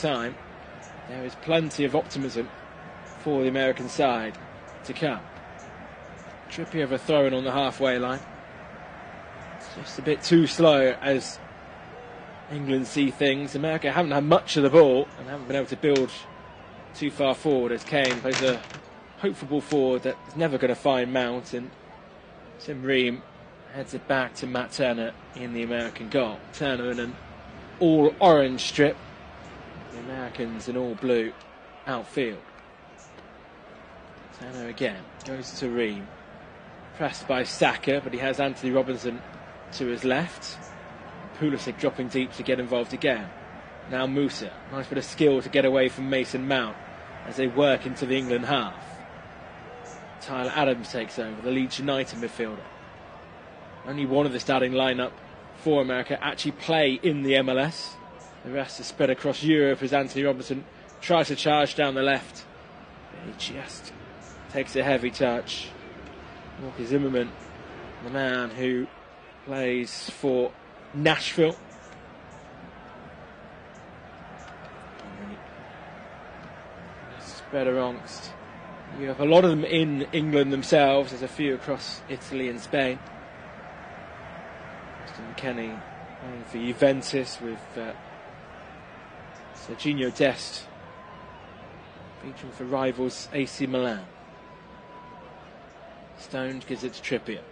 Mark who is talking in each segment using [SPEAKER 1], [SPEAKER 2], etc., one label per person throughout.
[SPEAKER 1] time, there is plenty of optimism for the American side to come. Trippier a throw in on the halfway line. It's just a bit too slow as England see things. America haven't had much of the ball and haven't been able to build too far forward as Kane plays a hopeful ball forward that's never going to find Mount, and Tim Ream heads it back to Matt Turner in the American goal. Turner in an all-orange strip, the Americans in all-blue outfield. Turner again goes to Ream, pressed by Saka, but he has Anthony Robinson to his left. Pulisic dropping deep to get involved again. Now Musa, nice bit of skill to get away from Mason Mount as they work into the England half. Tyler Adams takes over, the Leeds United midfielder. Only one of the starting lineup for America actually play in the MLS. The rest is spread across Europe as Anthony Robinson tries to charge down the left. But he just takes a heavy touch. Walker Zimmerman, the man who plays for Nashville. Spread amongst. You have a lot of them in England themselves. There's a few across Italy and Spain. Austin Kenny playing for Juventus with Serginho Dest featuring for rivals AC Milan. Stones gives it to Trippier.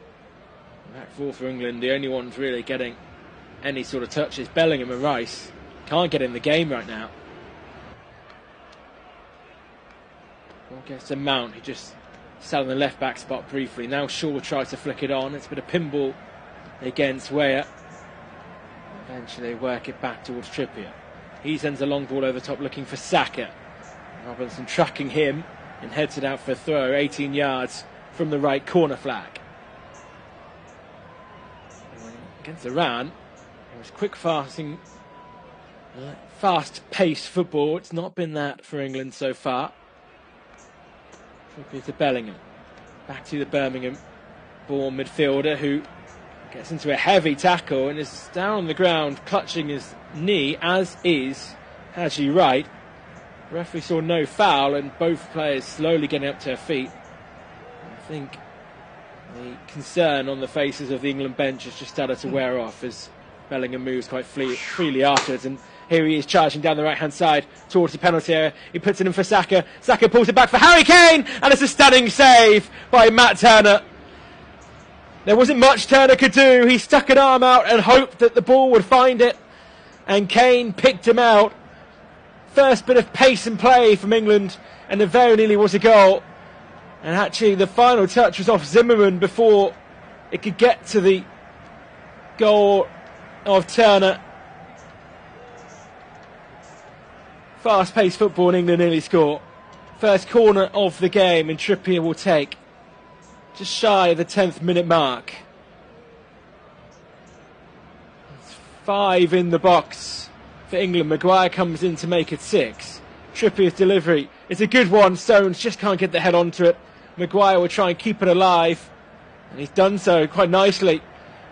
[SPEAKER 1] Back four for England, the only ones really getting any sort of touches. Bellingham and Rice can't get in the game right now. Ball gets to Mount, who just sat on the left back spot briefly. Now Shaw tries to flick it on. It's a bit of pinball against Weah. Eventually work it back towards Trippier. He sends a long ball over the top looking for Saka. Robinson tracking him and heads it out for a throw 18 yards from the right corner flag. Against Iran, it was quick passing, fast-paced football. It's not been that for England so far. Trippier to Bellingham. Back to the Birmingham-born midfielder who gets into a heavy tackle and is down on the ground clutching his knee, as is Haji Wright. The referee saw no foul and both players slowly getting up to their feet. I think the concern on the faces of the England bench has just started to wear off as Bellingham moves quite freely afterwards. And here he is charging down the right-hand side towards the penalty area. He puts it in for Saka. Saka pulls it back for Harry Kane, and it's a stunning save by Matt Turner. There wasn't much Turner could do. He stuck an arm out and hoped that the ball would find it, and Kane picked him out. First bit of pace and play from England, and it very nearly was a goal. And actually the final touch was off Zimmerman before it could get to the goal of Turner. Fast-paced football in England nearly score. First corner of the game, and Trippier will take just shy of the 10th minute mark. It's 5 in the box for England. Maguire comes in to make it 6. Trippier's delivery is a good one. Stones just can't get the head onto it. Maguire will try and keep it alive, and he's done so quite nicely.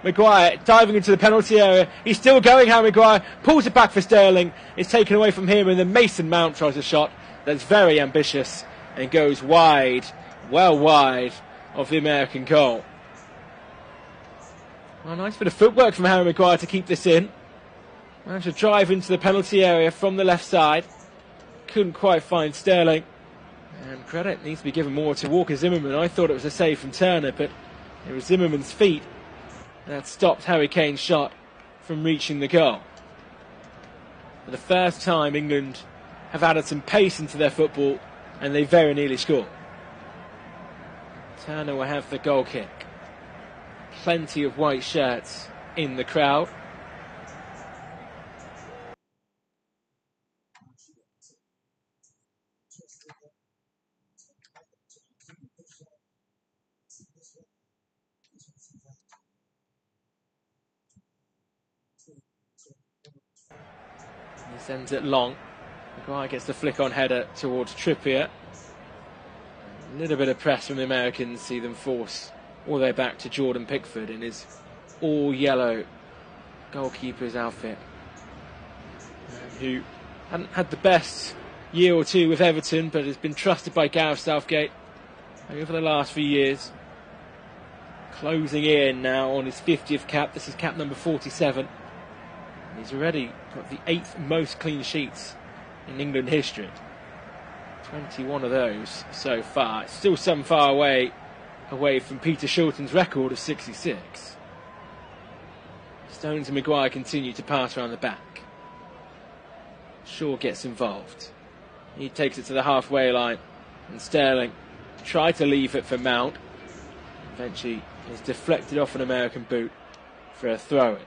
[SPEAKER 1] Maguire diving into the penalty area. He's still going, Harry Maguire. Pulls it back for Sterling. It's taken away from him, and then Mason Mount tries a shot that's very ambitious and goes wide, well wide of the American goal. Well, nice bit of footwork from Harry Maguire to keep this in. Managed to drive into the penalty area from the left side. Couldn't quite find Sterling. And credit needs to be given more to Walker Zimmerman. I thought it was a save from Turner, but it was Zimmerman's feet that stopped Harry Kane's shot from reaching the goal. For the first time, England have added some pace into their football, and they very nearly score. Turner will have the goal kick. Plenty of white shirts in the crowd. He sends it long. Maguire gets the flick-on header towards Trippier. A little bit of press from the Americans, see them force all the way back to Jordan Pickford in his all-yellow goalkeeper's outfit, who hadn't had the best year or two with Everton, but has been trusted by Gareth Southgate over the last few years. Closing in now on his 50th cap. This is cap number 47. He's already got the 8th most clean sheets in England history. 21 of those so far. It's still some far away from Peter Shilton's record of 66. Stones and Maguire continue to pass around the back. Shaw gets involved. He takes it to the halfway line, and Sterling tried to leave it for Mount. Eventually is deflected off an American boot for a throw-in.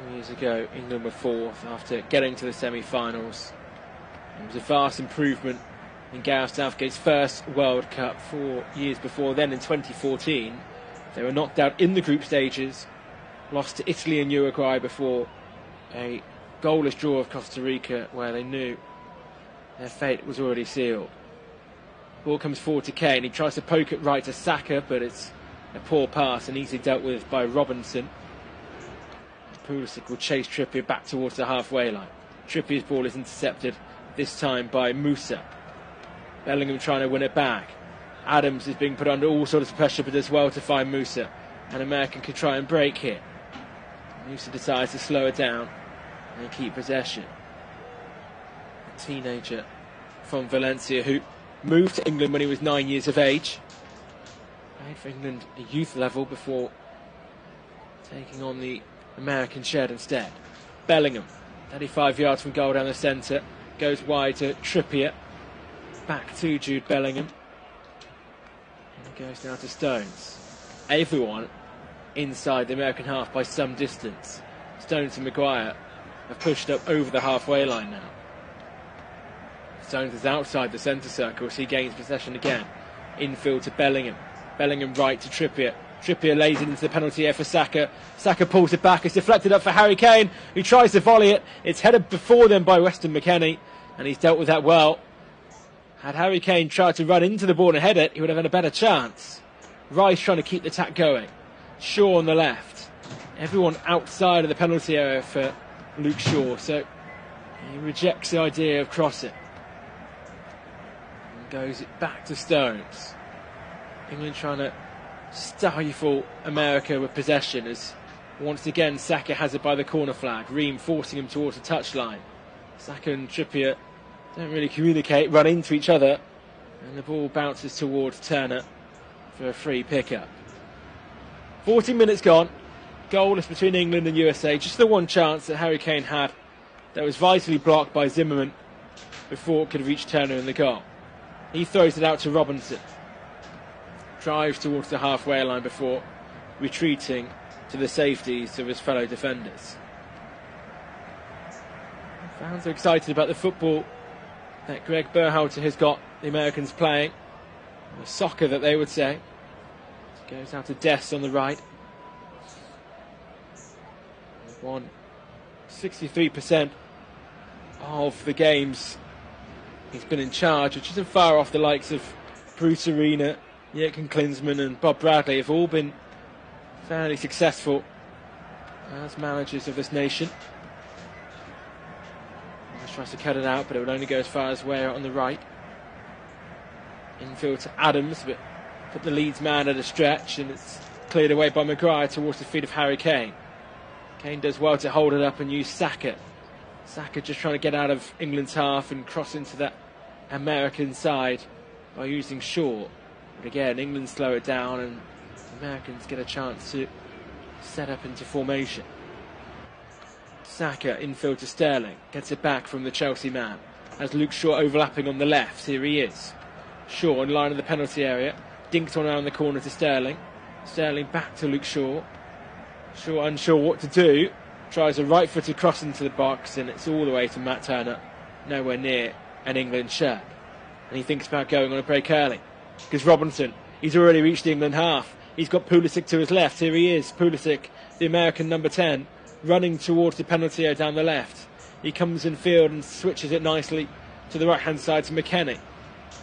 [SPEAKER 1] 4 years ago, England were fourth after getting to the semi-finals. It was a vast improvement in Gareth Southgate's first World Cup 4 years before then in 2014. They were knocked out in the group stages, lost to Italy and Uruguay before a goalless draw of Costa Rica, where they knew their fate was already sealed. Ball comes forward to Kane. He tries to poke it right to Saka, but it's a poor pass and easily dealt with by Robinson. Pulisic will chase Trippier back towards the halfway line. Trippier's ball is intercepted, this time by Musa. Bellingham trying to win it back. Adams is being put under all sorts of pressure, but does well to find Musa. An American could try and break here. Musa decides to slow it down and keep possession. A teenager from Valencia who moved to England when he was 9 years of age. Played for England at youth level before taking on the American shed instead. Bellingham, 35 yards from goal down the centre, goes wide to Trippier. Back to Jude Bellingham. And it goes now to Stones. Everyone inside the American half by some distance. Stones and Maguire have pushed up over the halfway line now. Stones is outside the centre circle as he gains possession again. Infield to Bellingham. Bellingham right to Trippier. Trippier lays it into the penalty area for Saka. Saka pulls it back. It's deflected up for Harry Kane, who tries to volley it. It's headed before them by Weston McKennie, and he's dealt with that well. Had Harry Kane tried to run into the ball and head it, he would have had a better chance. Rice trying to keep the attack going. Shaw on the left. Everyone outside of the penalty area for Luke Shaw, so he rejects the idea of crossing. And goes it back to Stones. England trying to stifle America with possession as once again Saka has it by the corner flag. Ream forcing him towards the touchline. Saka and Trippier don't really communicate, run into each other, and the ball bounces towards Turner for a free pickup. 40 minutes gone, goalless between England and USA. Just the one chance that Harry Kane had that was vitally blocked by Zimmerman before it could reach Turner in the goal. He throws it out to Robinson. Drives towards the halfway line before retreating to the safeties of his fellow defenders. Fans are excited about the football that Greg Berhalter has got the Americans playing. The soccer that they would say. It goes out to Dest on the right. They've won 63% of the games he's been in charge, which isn't far off the likes of Bruce Arena, Jürgen Klinsmann and Bob Bradley have all been fairly successful as managers of this nation. He tries to cut it out, but it would only go as far as way out on the right. Infield to Adams, but put the Leeds man at a stretch, and it's cleared away by Maguire towards the feet of Harry Kane. Kane does well to hold it up and use Saka. Saka just trying to get out of England's half and cross into that American side by using Shaw. But again, England slow it down and the Americans get a chance to set up into formation. Saka infield to Sterling, gets it back from the Chelsea man. Has Luke Shaw overlapping on the left, here he is. Shaw in line of the penalty area, dinked on around the corner to Sterling. Sterling back to Luke Shaw. Shaw unsure what to do, tries a right-footed cross into the box, and it's all the way to Matt Turner, nowhere near an England shirt. And he thinks about going on a break early, because Robinson, he's already reached the England half. He's got Pulisic to his left, here he is, Pulisic, the American number 10, running towards the penalty area down the left. He comes in field and switches it nicely to the right-hand side to McKennie.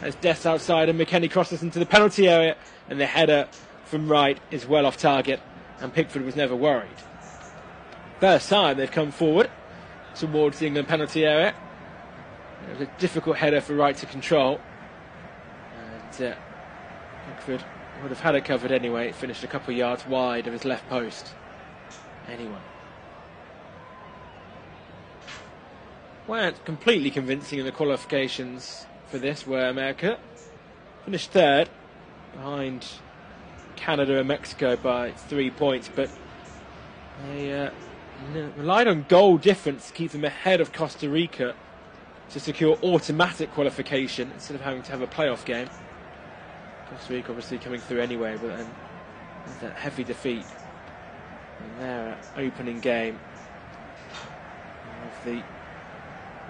[SPEAKER 1] As Dest outside and McKennie crosses into the penalty area, and the header from right is well off target, and Pickford was never worried. First time they've come forward towards the England penalty area. It was a difficult header for Wright to control, and Pickford would have had it covered anyway. It finished a couple of yards wide of his left post. Anyway, weren't completely convincing in the qualifications for this, where America finished third behind Canada and Mexico by 3 points, but they relied on goal difference to keep them ahead of Costa Rica to secure automatic qualification instead of having to have a playoff game. Costa Rica obviously coming through anyway, but then that heavy defeat in their opening game of the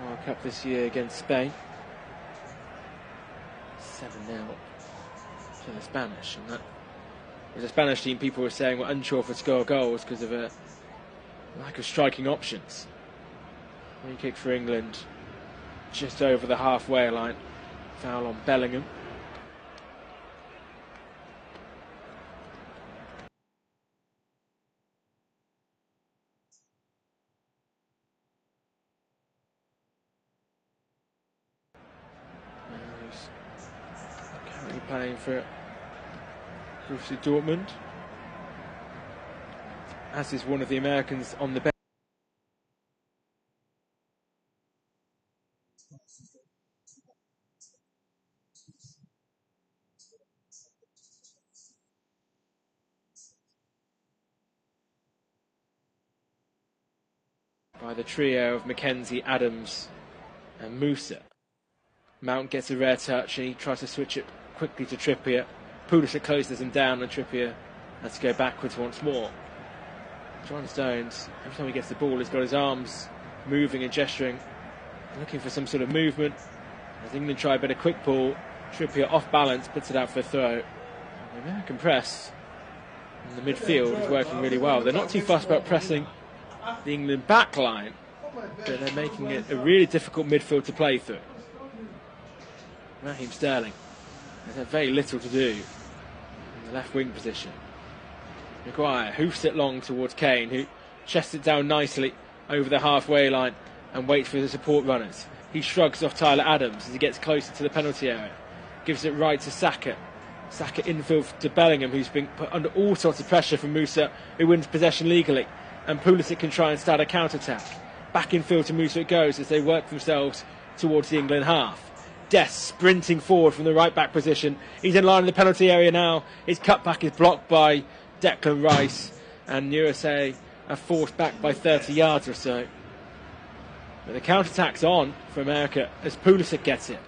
[SPEAKER 1] World Cup this year against Spain. 7-0 to the Spanish, and that was a Spanish team people were saying were unsure if to score goals because of a lack of striking options. Free kick for England just over the halfway line. Foul on Bellingham. Currently playing for Borussia Dortmund, as is one of the Americans on the bench. By the trio of Mackenzie, Adams and Musa. Mount gets a rare touch and he tries to switch it quickly to Trippier. Pulisic closes him down and Trippier has to go backwards once more. John Stones, every time he gets the ball, he's got his arms moving and gesturing, looking for some sort of movement. As England try a bit of quick ball, Trippier off balance, puts it out for a throw. The American press in the midfield is working really well. They're not too fussed about pressing the England back line, but they're making it a really difficult midfield to play through. Raheem Sterling has had very little to do in the left wing position. Maguire hoofs it long towards Kane, who chests it down nicely over the halfway line and waits for the support runners. He shrugs off Tyler Adams as he gets closer to the penalty area. Gives it right to Saka. Saka infield to Bellingham, who's been put under all sorts of pressure from Musa, who wins possession legally. And Pulisic can try and start a counter-attack. Back infield to Musa it goes as they work themselves towards the England half. Dest sprinting forward from the right-back position. He's in line in the penalty area now. His cutback is blocked by Declan Rice, and USA are forced back by 30 yards or so. But the counter-attack's on for America as Pulisic gets it.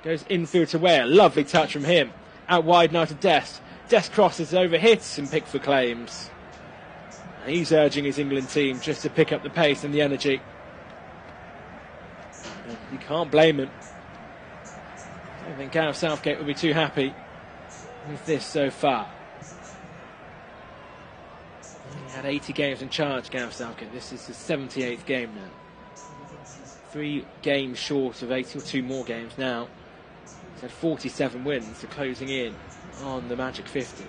[SPEAKER 1] Goes infield to Weah. Lovely touch from him. Out wide now to Dest. Dest crosses over, hits, and Pickford claims. And he's urging his England team just to pick up the pace and the energy. And you can't blame him. I don't think Gareth Southgate will be too happy with this so far. He had 80 games in charge, Gareth Southgate. This is his 78th game now. 3 games short of 82 more games now. He's had 47 wins, so closing in on the magic 50.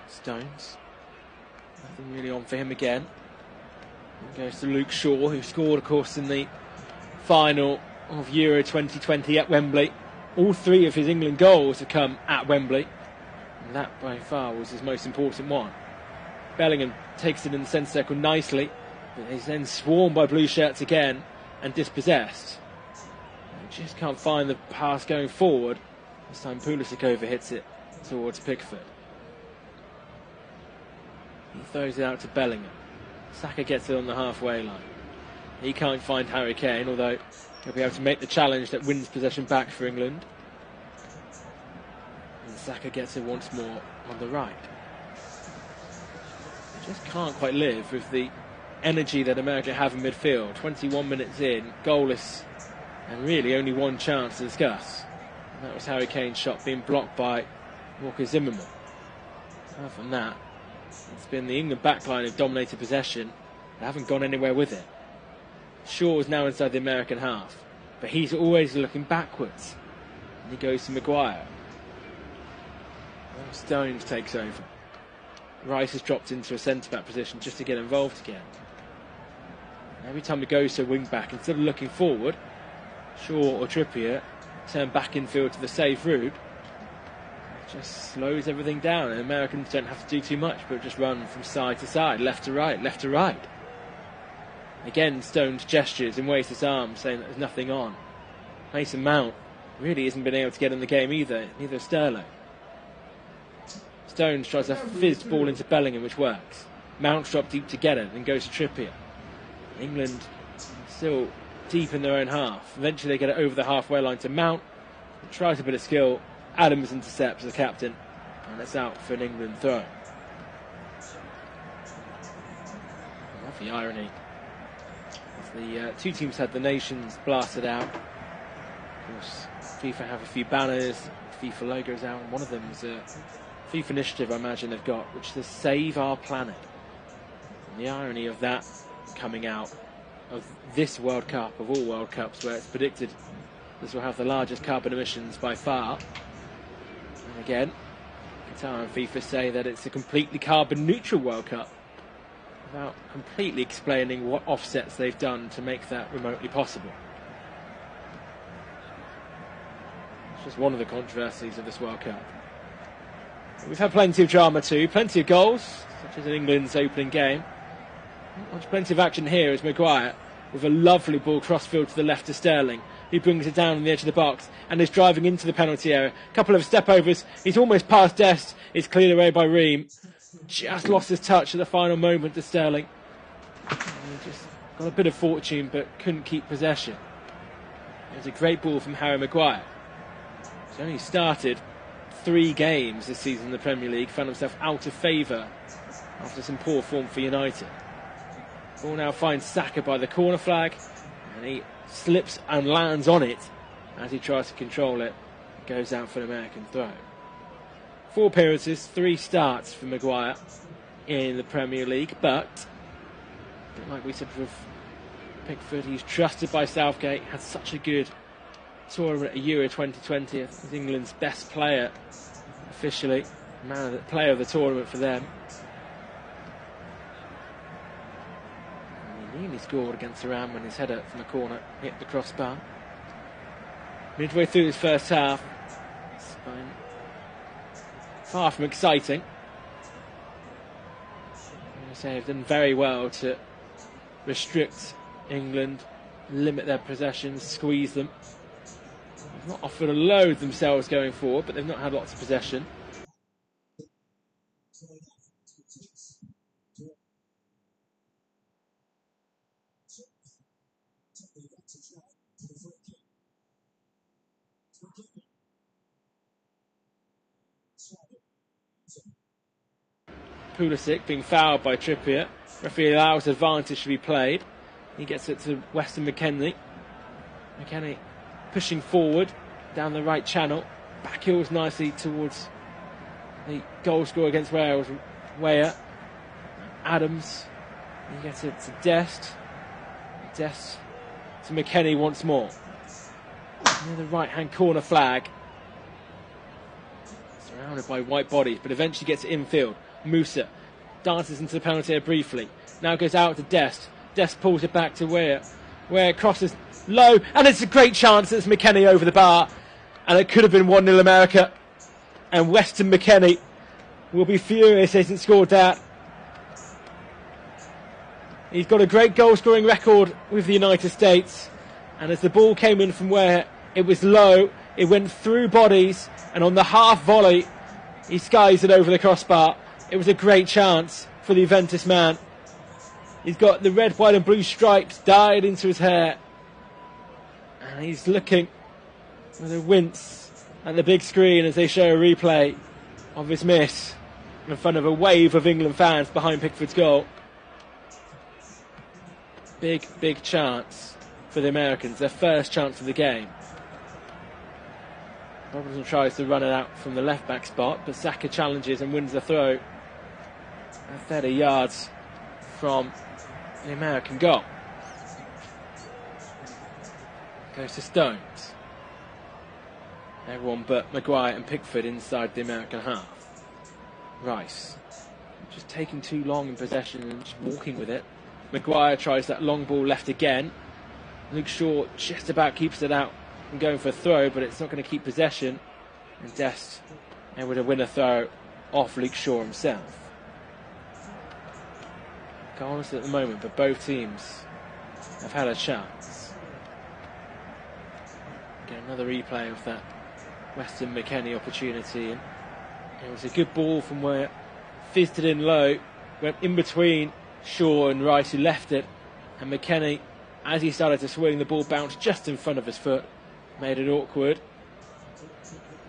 [SPEAKER 1] Stones. Nothing really on for him again. It goes to Luke Shaw, who scored, of course, in the final of Euro 2020 at Wembley. All 3 of his England goals have come at Wembley, and that by far was his most important one. Bellingham takes it in the centre circle nicely, but he's then swarmed by blue shirts again and dispossessed. He just can't find the pass going forward. This time Pulisic overhits it towards Pickford. He throws it out to Bellingham. Saka gets it on the halfway line. He can't find Harry Kane, although he'll be able to make the challenge that wins possession back for England. And Saka gets it once more on the right. Just can't quite live with the energy that America have in midfield. 21 minutes in, goalless, and really only one chance to discuss. And that was Harry Kane's shot being blocked by Walker Zimmerman. Apart from that, it's been the England backline who've dominated possession. They haven't gone anywhere with it. Shaw is now inside the American half, but he's always looking backwards. And he goes to Maguire. Well, Stones takes over. Rice has dropped into a centre-back position just to get involved again. Every time he goes to a wing-back, instead of looking forward, Shaw or Trippier turn back infield to the safe route. It just slows everything down, and Americans don't have to do too much, but just run from side to side, left to right, left to right. Again, Stone's gestures and waves his arm, saying that there's nothing on. Mason Mount really hasn't been able to get in the game either, neither has Sterling. Stones tries a fizzed ball into Bellingham, which works. Mount's dropped deep to get it, and goes to Trippier. England still deep in their own half. Eventually they get it over the halfway line to Mount. He tries a bit of skill. Adams intercepts the captain, and it's out for an England throw. I love the irony. As the two teams had the nations blasted out. Of course, FIFA have a few banners, FIFA logos out, and one of them is a FIFA initiative I imagine they've got, which says Save Our Planet. And the irony of that coming out of this World Cup, of all World Cups, where it's predicted this will have the largest carbon emissions by far. And again, Qatar and FIFA say that it's a completely carbon neutral World Cup, without completely explaining what offsets they've done to make that remotely possible. It's just one of the controversies of this World Cup. We've had plenty of drama too, plenty of goals, such as in England's opening game. There's plenty of action here as Maguire, with a lovely ball crossfield to the left to Sterling, who brings it down on the edge of the box and is driving into the penalty area. A couple of step overs, he's almost past Dest, it's cleared away by Ream. Just lost his touch at the final moment to Sterling. And he just got a bit of fortune but couldn't keep possession. It was a great ball from Harry Maguire. He's only started 3 games this season in the Premier League, found himself out of favour after some poor form for United. Ball now finds Saka by the corner flag, and he slips and lands on it as he tries to control it. It goes out for an American throw. 4 appearances, 3 starts for Maguire in the Premier League, but like we said with Pickford, he's trusted by Southgate, had such a good tournament at Euro 2020, as England's best player officially, player of the tournament for them. And he nearly scored against Iran when his header from the corner hit the crossbar. Midway through this first half, it's been far from exciting. I say they've done very well to restrict England, limit their possessions, squeeze them. They've not offered a load themselves going forward, but they've not had lots of possession. Pulisic being fouled by Trippier. Referee allows advantage to be played. He gets it to Weston McKennie. McKennie pushing forward down the right channel. Back heels nicely towards the goal scorer against Wales, Weah. Adams. He gets it to Dest. Dest to McKennie once more. Near the right-hand corner flag. Surrounded by white bodies, but eventually gets it infield. Musa dances into the penalty area briefly. Now goes out to Dest. Dest pulls it back to Weah. Weah crosses low, and it's a great chance. It's McKennie over the bar, and it could have been 1-0 America. And Weston McKennie will be furious he hasn't scored that. He's got a great goal-scoring record with the United States, and as the ball came in from Weah, it was low. It went through bodies, and on the half volley, he skies it over the crossbar. It was a great chance for the Juventus man. He's got the red, white and blue stripes dyed into his hair. And he's looking with a wince at the big screen as they show a replay of his miss in front of a wave of England fans behind Pickford's goal. Big, big chance for the Americans. Their first chance of the game. Robertson tries to run it out from the left-back spot, but Saka challenges and wins the throw at 30 yards from the American goal. Goes to Stones. Everyone but Maguire and Pickford inside the American half. Rice just taking too long in possession and just walking with it. Maguire tries that long ball left again. Luke Shaw just about keeps it out and going for a throw, but it's not going to keep possession. And Dest able to win a throw off Luke Shaw himself. Goalless at the moment, but both teams have had a chance. Get another replay of that Weston McKennie opportunity, and it was a good ball from where it fizzed it in low, went in between Shaw and Rice, who left it, and McKennie, as he started to swing, the ball bounced just in front of his foot, made it awkward.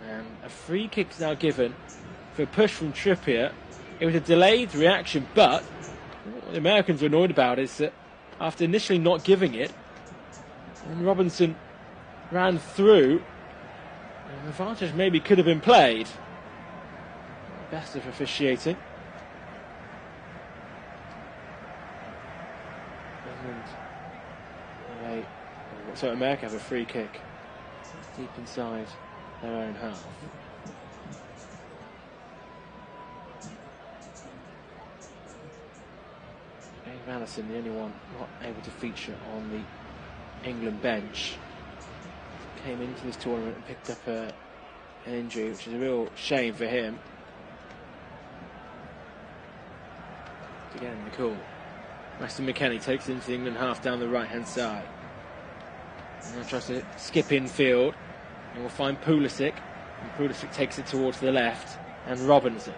[SPEAKER 1] And a free kick's now given for a push from Trippier. It was a delayed reaction, but what the Americans were annoyed about is that after initially not giving it, and Robinson ran through, and the advantage maybe could have been played. Best of officiating. So America have a free kick deep inside their own half. Dave Allison, the only one not able to feature on the England bench, came into this tournament and picked up an injury, which is a real shame for him. To get in the call. Weston McKennie takes it into the England half down the right-hand side. And now tries to skip infield. And we'll find Pulisic. And Pulisic takes it towards the left. And Robinson.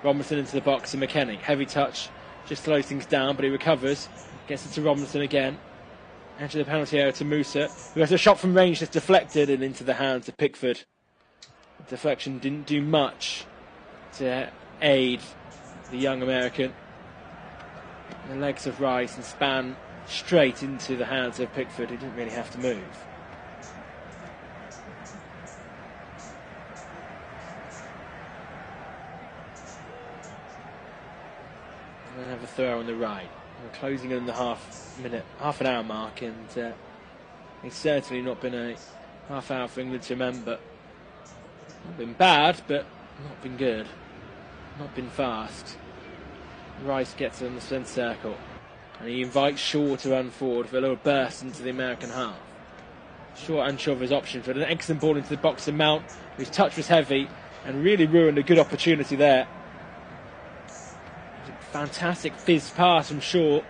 [SPEAKER 1] Robinson into the box to McKennie. Heavy touch. Just slows things down, but he recovers. Gets it to Robinson again. Into the penalty area to Musa, who has a shot from range that's deflected and into the hands of Pickford. The deflection didn't do much to aid the young American. The legs of Rice and span straight into the hands of Pickford, who didn't really have to move. And then have a throw on the right. We're closing in the half an hour mark, and it's certainly not been a half hour for England to remember. Not been bad, but not been good. Not been fast. Rice gets on the centre circle, and he invites Shaw to run forward for a little burst into the American half. Shaw unsure of his options, but an excellent ball into the box of Mount, whose touch was heavy and really ruined a good opportunity there. Fantastic fizz pass from Shaw,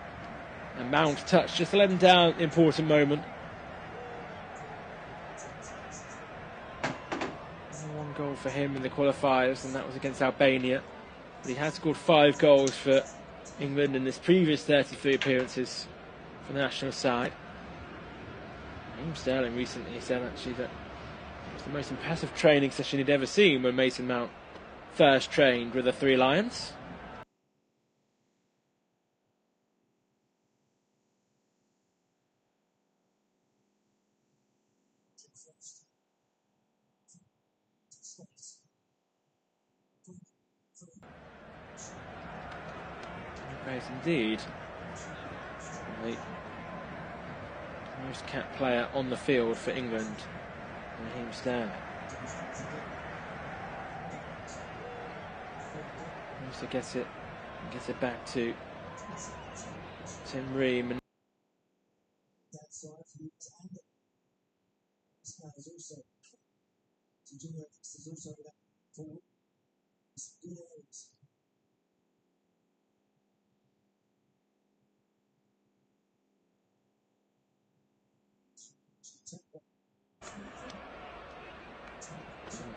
[SPEAKER 1] and Mount touch just to let him down, important moment. One goal for him in the qualifiers, and that was against Albania. But he has scored 5 goals for England in his previous 33 appearances for the national side. Raheem Sterling recently said actually that it was the most impressive training session he'd ever seen when Mason Mount first trained with the Three Lions. Great indeed. The most capped player on the field for England, Raheem Sterling. So gets it back to Tim Ream. And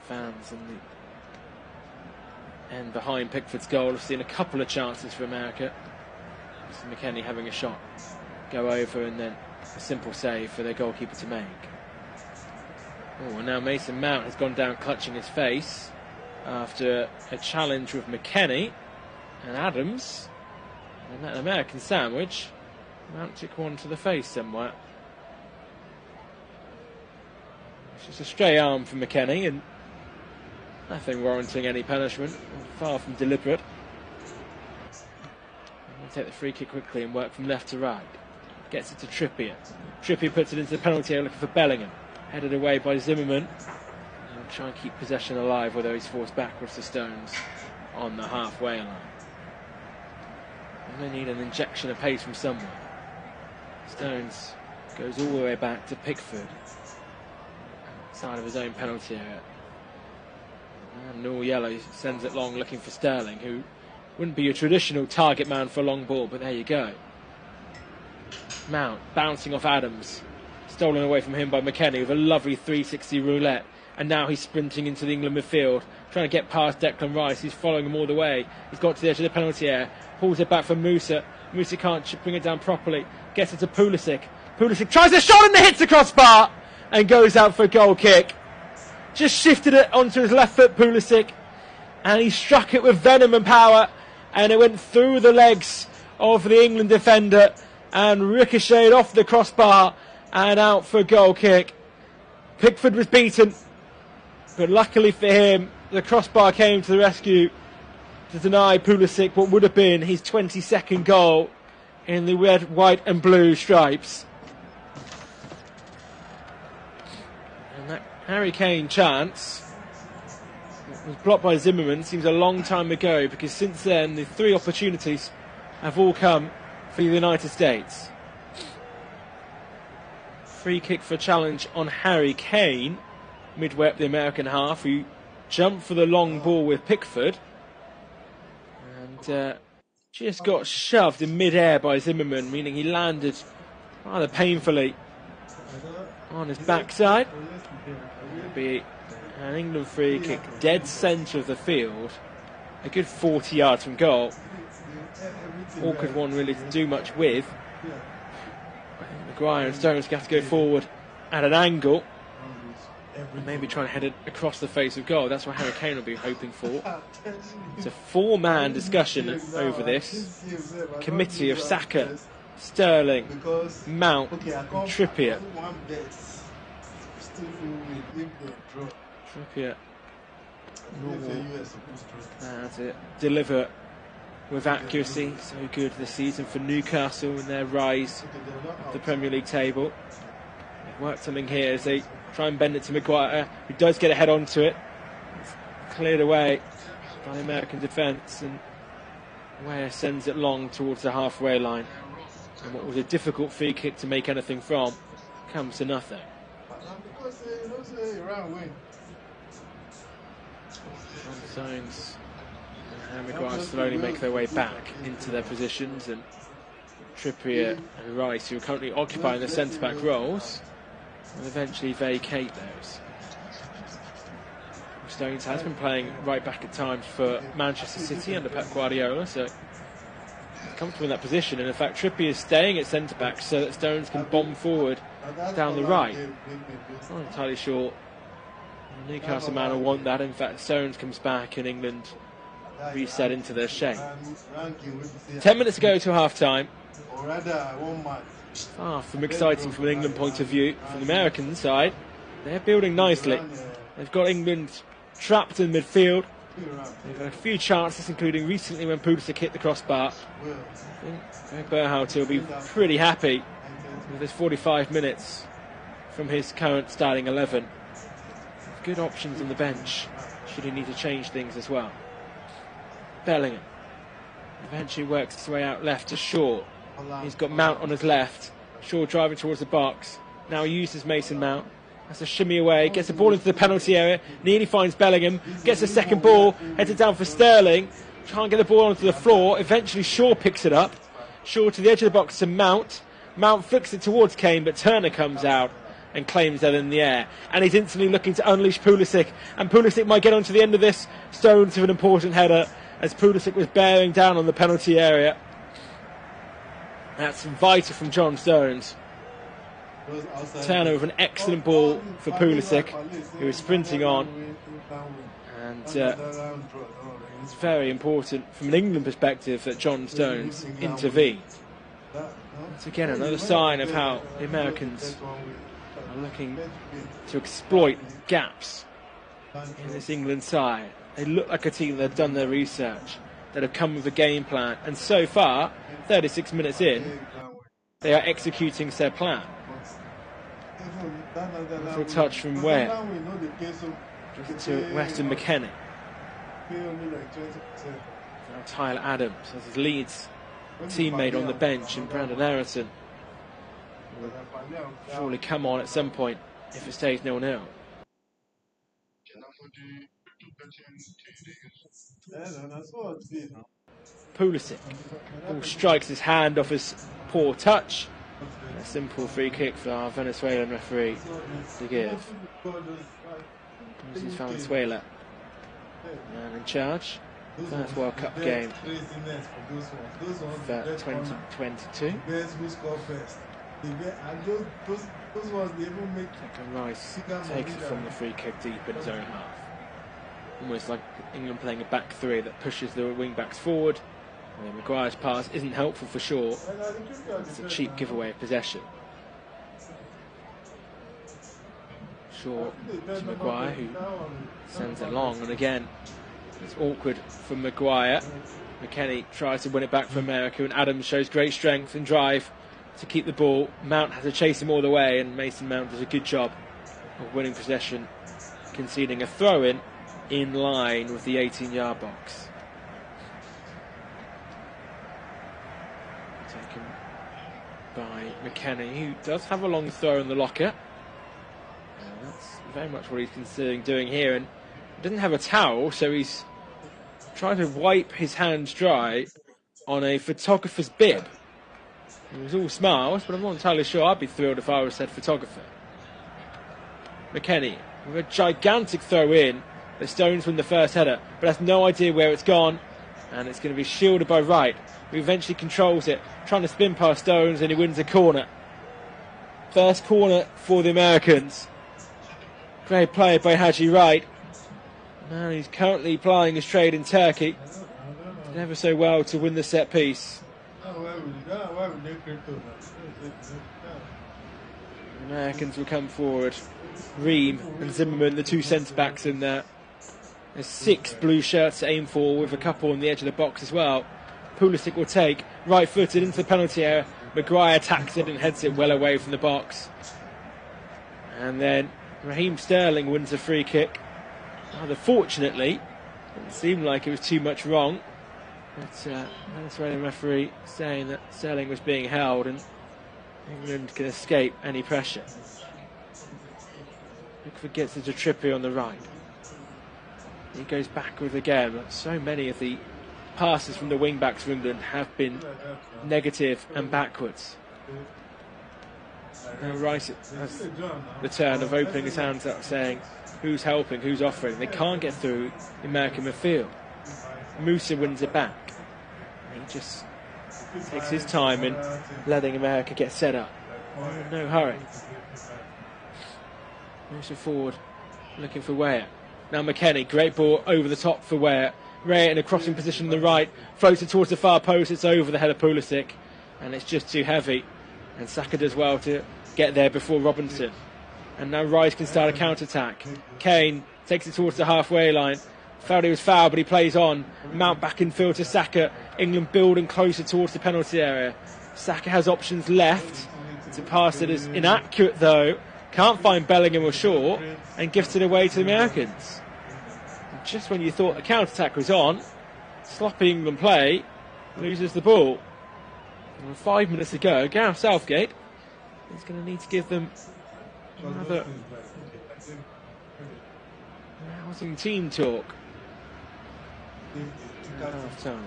[SPEAKER 1] fans in the end behind Pickford's goal have seen a couple of chances for America. McKennie having a shot go over, and then a simple save for their goalkeeper to make. Oh, and now Mason Mount has gone down clutching his face after a challenge with McKennie and Adams, and that American sandwich. Mount took one to the face somewhere. It's just a stray arm from McKennie, and nothing warranting any punishment, far from deliberate. We'll take the free kick quickly and work from left to right. Gets it to Trippier. Trippier puts it into the penalty area looking for Bellingham. Headed away by Zimmerman. He'll try and keep possession alive, although he's forced backwards to Stones on the halfway line. And they need an injection of pace from somewhere. Stones goes all the way back to Pickford. Outside of his own penalty area. And all yellow sends it long looking for Sterling, who wouldn't be your traditional target man for a long ball, but there you go. Mount bouncing off Adams. Stolen away from him by McKennie with a lovely 360 roulette. And now he's sprinting into the England midfield, trying to get past Declan Rice. He's following him all the way. He's got to the edge of the penalty area. Pulls it back from Musa. Musa can't bring it down properly. Gets it to Pulisic. Pulisic tries a shot and hits the crossbar and goes out for a goal kick. Just shifted it onto his left foot, Pulisic, and he struck it with venom and power, and it went through the legs of the England defender and ricocheted off the crossbar and out for a goal kick. Pickford was beaten, but luckily for him, the crossbar came to the rescue to deny Pulisic what would have been his 22nd goal in the red, white and blue stripes. And that Harry Kane chance was blocked by Zimmerman. Seems a long time ago, because since then the 3 opportunities have all come for the United States. Free kick for challenge on Harry Kane, midway up the American half, who jumped for the long ball with Pickford and just got shoved in mid-air by Zimmerman, meaning he landed rather painfully on his backside. It'll be an England free kick, dead centre of the field, a good 40 yards from goal. Awkward one really to do much with. Maguire and Stones have to go forward at an angle and maybe try and head it across the face of goal. That's what Harry Kane will be hoping for. It's a 4-man discussion over this. Committee of Saka, Sterling, Mount and Trippier. Trippier to deliver with accuracy. So good this season for Newcastle in their rise up the Premier League table. They've worked something here as they try and bend it to Maguire, who does get a head onto it. It's cleared away by the American defence, and Weah sends it long towards the halfway line. And what was a difficult free kick to make anything from comes to nothing. Stones and Maguire slowly make their way back into their positions, and Trippier and Rice, who are currently occupying the centre-back roles, will eventually vacate those. Stones has been playing right back at times for Manchester City under Pep Guardiola, so he's comfortable in that position. And in fact, Trippier is staying at centre-back so that Stones can bomb forward down the right. Not entirely sure the Newcastle man will want that. In fact, Stones comes back and England reset into their shape. 10 minutes to go to half-time. Far from exciting from an England point of view. From the American side, they're building nicely. They've got England trapped in midfield. They've had a few chances, including recently when Pulisic hit the crossbar. I think Greg Berhalter will be pretty happy with his 45 minutes from his current starting 11. Good options on the bench, should he need to change things as well. Bellingham eventually works his way out left to Shaw. He's got Mount on his left. Shaw driving towards the box. Now he uses Mason Mount. Has to shimmy away, gets the ball into the penalty area, nearly finds Bellingham, gets the second ball, heads it down for Sterling. Can't get the ball onto the floor. Eventually Shaw picks it up. Shaw to the edge of the box to Mount. Mount flicks it towards Kane, but Turner comes out and claims that in the air. And he's instantly looking to unleash Pulisic. And Pulisic might get onto the end of this. Stones with an important header as Pulisic was bearing down on the penalty area. That's vital from John Stones. Turner with an excellent ball for Pulisic, who is sprinting on. And it's very important from an England perspective that John Stones intervened. Once again, another sign of how the Americans are looking to exploit gaps in this England side. They look like a team that have done their research, that have come with a game plan, and so far, 36 minutes in, they are executing their plan. A little touch from Weah just to Weston McKennie. Now Tyler Adams as his Leeds teammate on the bench, and Brandon Harrison will surely come on at some point if it stays 0-0. Pulisic. Ball strikes his hand off his poor touch. A simple free kick for our Venezuelan referee to give. This is Venezuela. Man in charge. First World Cup game for 2022. Declan Rice takes it from the free kick deep in his own half. Almost like England playing a back three that pushes the wing backs forward. And Maguire's pass isn't helpful for sure. It's a cheap giveaway of possession. Shaw to Maguire, who sends it long, and again it's awkward for Maguire. McKennie tries to win it back for America, and Adams shows great strength and drive to keep the ball. Mount has to chase him all the way, and Mason Mount does a good job of winning possession, conceding a throw-in in line with the 18-yard box. Taken by McKennie, who does have a long throw in the locker. And that's very much what he's considering doing here, and he doesn't have a towel, so he's trying to wipe his hands dry on a photographer's bib. It was all smiles, but I'm not entirely sure I'd be thrilled if I was said photographer. McKennie with a gigantic throw in. The Stones win the first header, but has no idea where it's gone, and it's going to be shielded by Wright, who eventually controls it, trying to spin past Stones, and he wins a corner. First corner for the Americans. Great play by Haji Wright. Now he's currently plying his trade in Turkey. Did ever so well to win the set piece. The Americans will come forward. Ream and Zimmerman, the two centre-backs in there. There's 6 blue shirts to aim for, with a couple on the edge of the box as well. Pulisic will take, right-footed into the penalty area. Maguire attacks it and heads it well away from the box. And then Raheem Sterling wins a free kick. Rather fortunately, it seemed like it was too much wrong. But Venezuelan referee saying that Sterling was being held and England can escape any pressure. Pickford gets into Trippier on the right. He goes backward again. So many of the passes from the wing-backs of England have been negative and backwards. Now Rice has the turn of opening his hands up, saying who's helping, who's offering. They can't get through the American midfield. Musa wins it back. He just takes his time in letting America get set up. No hurry. Musa forward, looking for Weah. Now McKennie, great ball over the top for Weah. Weah in a crossing position on the right, floats it towards the far post. It's over the head of Pulisic, and it's just too heavy. And Saka does well to get there before Robinson. And now Rice can start a counter-attack. Kane takes it towards the halfway line. Felt he was fouled, but he plays on. Mount back in field to Saka. England building closer towards the penalty area. Saka has options left. It's a pass that is inaccurate, though. Can't find Bellingham or Shaw, and gives it away to the Americans. And just when you thought the counter-attack was on, sloppy England play loses the ball. And 5 minutes to go, Gareth Southgate is going to need to give them another rousing team talk. Half time.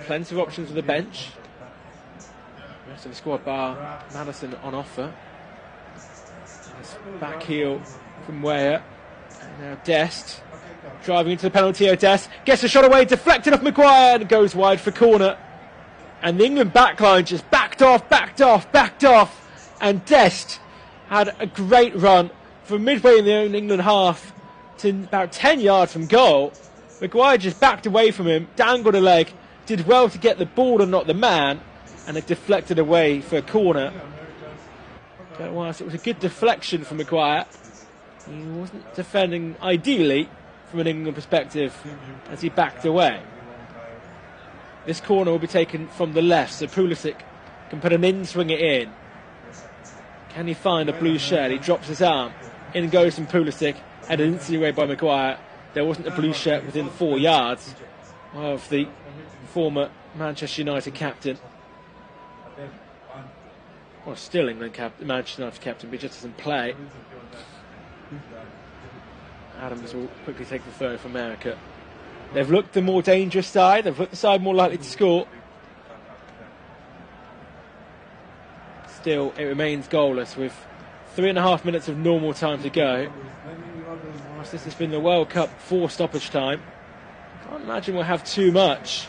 [SPEAKER 1] Plenty of options for the bench. The rest of the squad bar Madison on offer. Back heel from Weah. And now Dest driving into the penalty area. Dest gets a shot away, deflected off Maguire, and goes wide for corner. And the England backline just backed off. And Dest had a great run from midway in the own England half to about 10 yards from goal. Maguire just backed away from him, dangled a leg, did well to get the ball and not the man, and it deflected away for a corner. But whilst it was a good deflection from Maguire, he wasn't defending ideally from an England perspective as he backed away. This corner will be taken from the left, so Pulisic can put an in, swing it in. Can he find a blue shirt? He drops his arm. In goes from Pulisic, headed instantly away by Maguire. There wasn't a blue shirt within 4 yards of the former Manchester United captain. Well, still England Manchester United captain, but he just doesn't play. Adams will quickly take the throw for America. They've looked the more dangerous side. They've looked the side more likely to score. Still, it remains goalless with 3.5 minutes of normal time to go. Whilst this has been the World Cup 4 stoppage time, I can't imagine we'll have too much.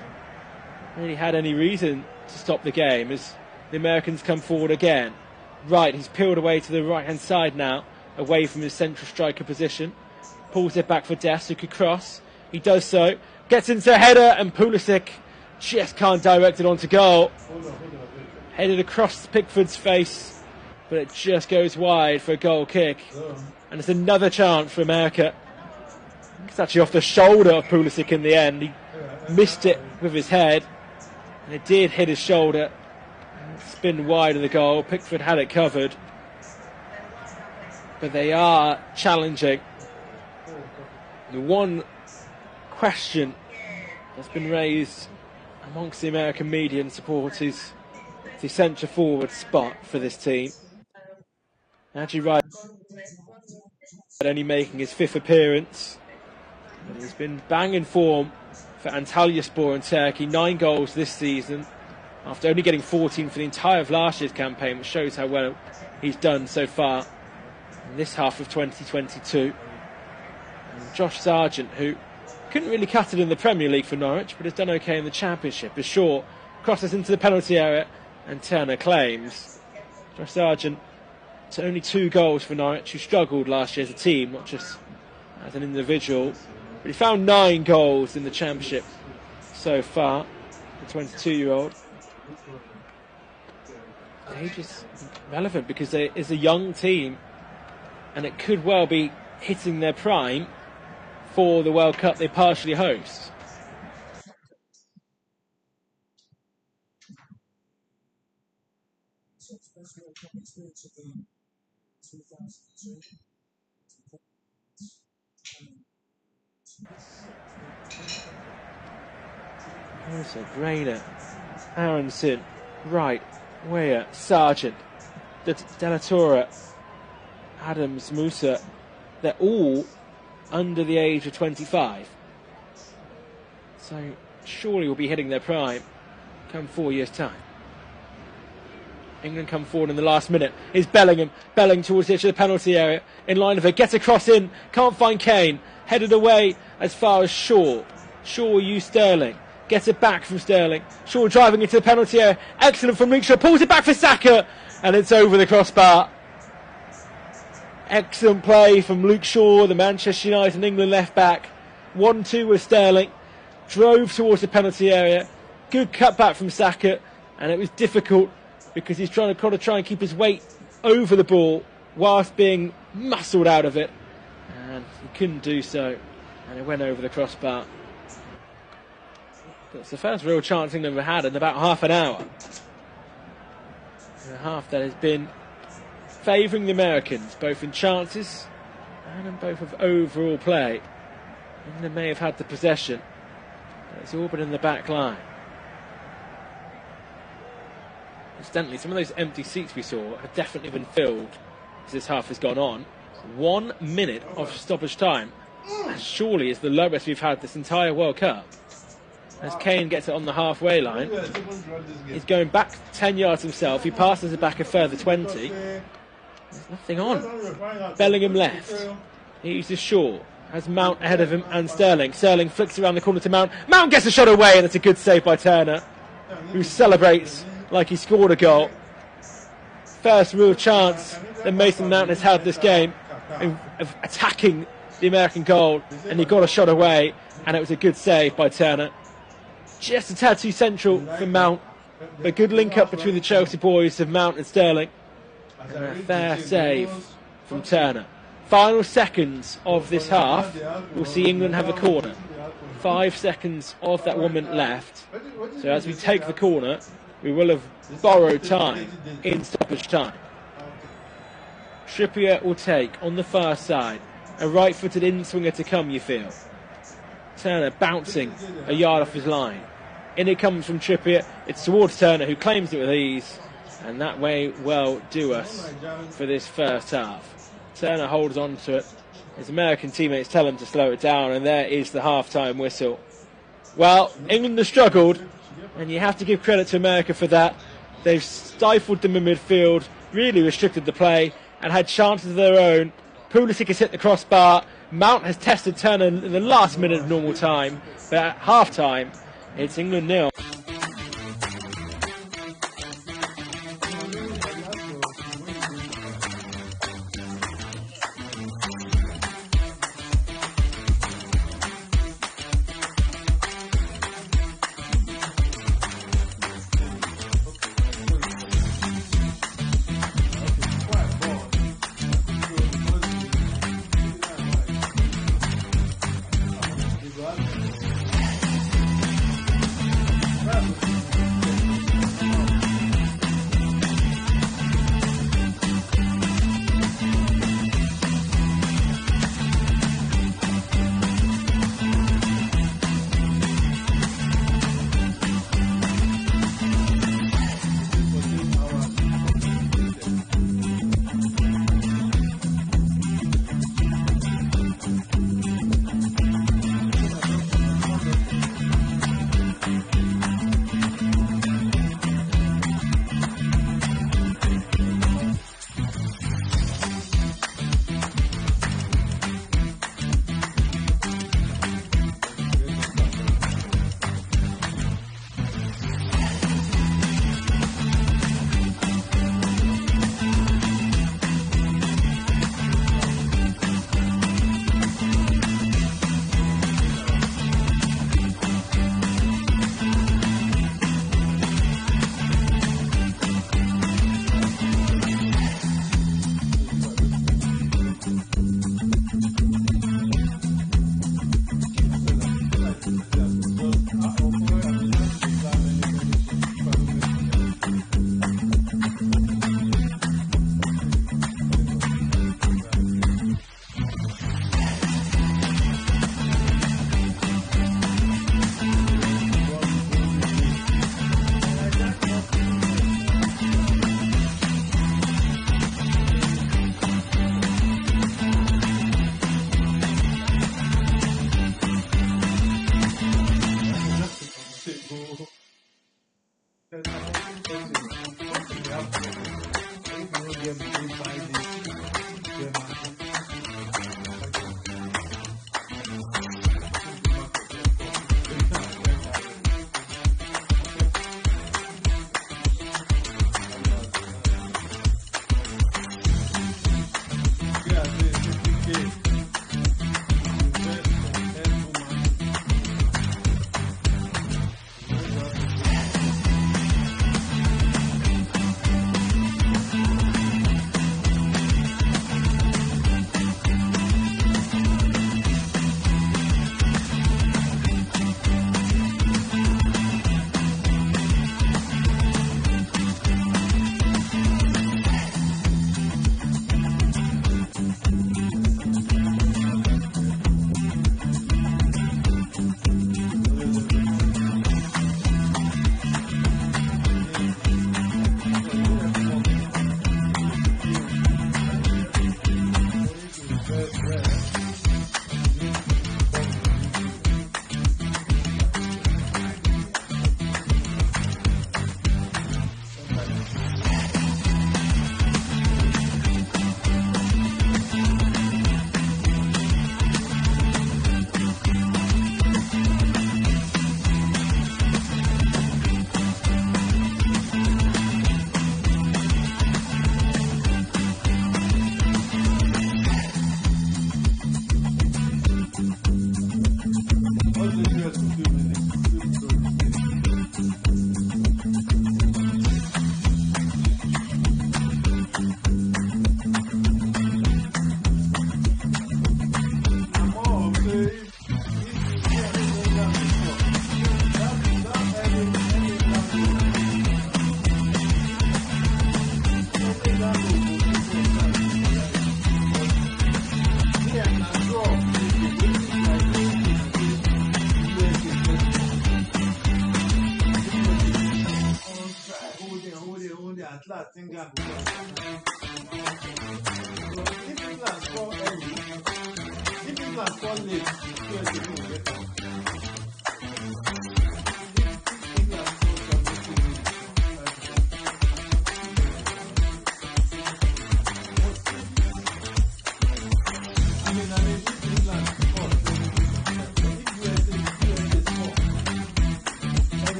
[SPEAKER 1] Really had any reason to stop the game as the Americans come forward again. Right, he's peeled away to the right-hand side now, away from his central striker position. Pulls it back for Dest, who could cross. He does so, gets into a header, and Pulisic just can't direct it onto goal. Headed across Pickford's face, but it just goes wide for a goal kick. And it's another chance for America. It's actually off the shoulder of Pulisic in the end. He missed it with his head, and it did hit his shoulder. Spin wide of the goal. Pickford had it covered. But they are challenging. The one question that's been raised amongst the American media and supporters, the centre forward spot for this team. Haji Wright only making his 5th appearance. And he's been banging form for Antalyaspor in Turkey. 9 goals this season, after only getting 14 for the entire of last year's campaign, which shows how well he's done so far in this half of 2022. And Josh Sargent, who couldn't really cut it in the Premier League for Norwich, but has done okay in the Championship, is short, crosses into the penalty area, and Turner claims. Josh Sargent to only 2 goals for Norwich, who struggled last year as a team, not just as an individual. But he found 9 goals in the Championship so far, the 22-year-old. Age is relevant because it is a young team, and it could well be hitting their prime for the World Cup they partially host. Also, Grainer, Aronson, Wright, Weir, Sargent, Delatora, Adams, Musa. They're all under the age of 25. So surely will be hitting their prime come 4 years' time. England come forward in the last minute. Is Bellingham. Bellingham towards the edge of the penalty area. In line of it. Gets a cross in. Can't find Kane. Headed away as far as Shaw. Shaw used Sterling. Gets it back from Sterling. Shaw driving into the penalty area. Excellent from Luke Shaw. Pulls it back for Saka. And it's over the crossbar. Excellent play from Luke Shaw, the Manchester United and England left back. 1-2 with Sterling. Drove towards the penalty area. Good cutback from Saka. And it was difficult because he's trying to keep his weight over the ball whilst being muscled out of it. And he couldn't do so. And it went over the crossbar. It's the first real chance England have had in about half an hour. And a half that has been favouring the Americans, both in chances and in both of overall play. England may have had the possession, but it's all been in the back line. Incidentally, some of those empty seats we saw have definitely been filled as this half has gone on. 1 minute of stoppage time, and surely is the lowest we've had this entire World Cup. As Kane gets it on the halfway line, he's going back 10 yards himself. He passes it back a further 20. There's nothing on. Bellingham left. He uses Shaw. Has Mount ahead of him and Sterling. Sterling flicks around the corner to Mount. Mount gets a shot away, and it's a good save by Turner, who celebrates like he scored a goal. First real chance that Mason Mount has had this game of attacking the American goal, and he got a shot away, and it was a good save by Turner. Just a tad too central for Mount, but good link up between the Chelsea boys of Mount and Sterling, and a fair save from Turner. Final seconds of this half, we'll see England have a corner. 5 seconds of that 1 minute left, so as we take the corner, we will have borrowed time in stoppage time. Trippier will take on the far side, a right-footed in-swinger to come, you feel. Turner bouncing a yard off his line. In it comes from Trippier. It's towards Turner, who claims it with ease, and that may well do us for this first half. Turner holds on to it. His American teammates tell him to slow it down, and there is the half-time whistle. Well, England has struggled, and you have to give credit to America for that. They've stifled them in midfield, really restricted the play, and had chances of their own. Pulisic has hit the crossbar. Mount has tested Turner in the last minute of normal time, but at half-time, it's England 0.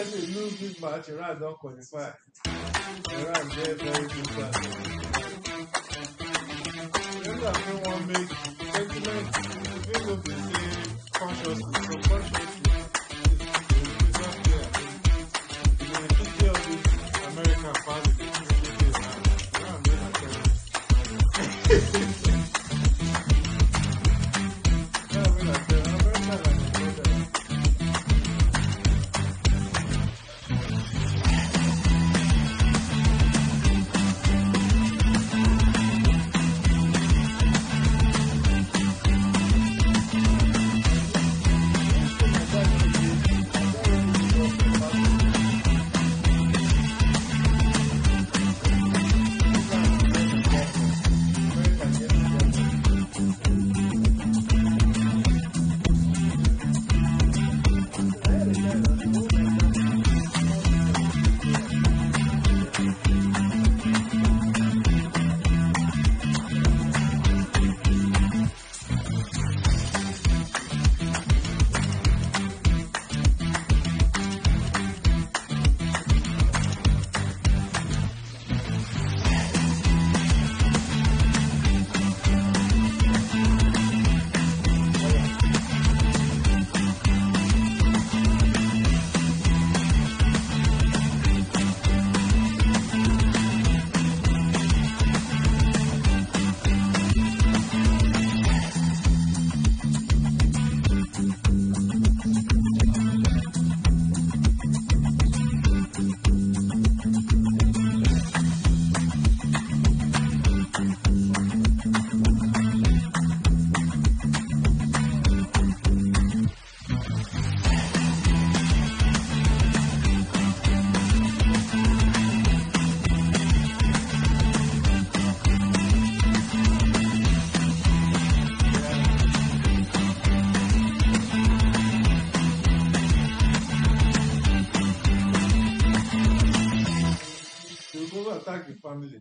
[SPEAKER 2] if they lose this match, Iran don't qualify. Iran very, very good chance. Remember, everyone make sentiment, even though they say consciously, subconsciously, it's not clear. They pity all these American fans, they pity Iran. Iran made a terrorist. Iran made a terrorist. America like a brother. We'll go attack the family.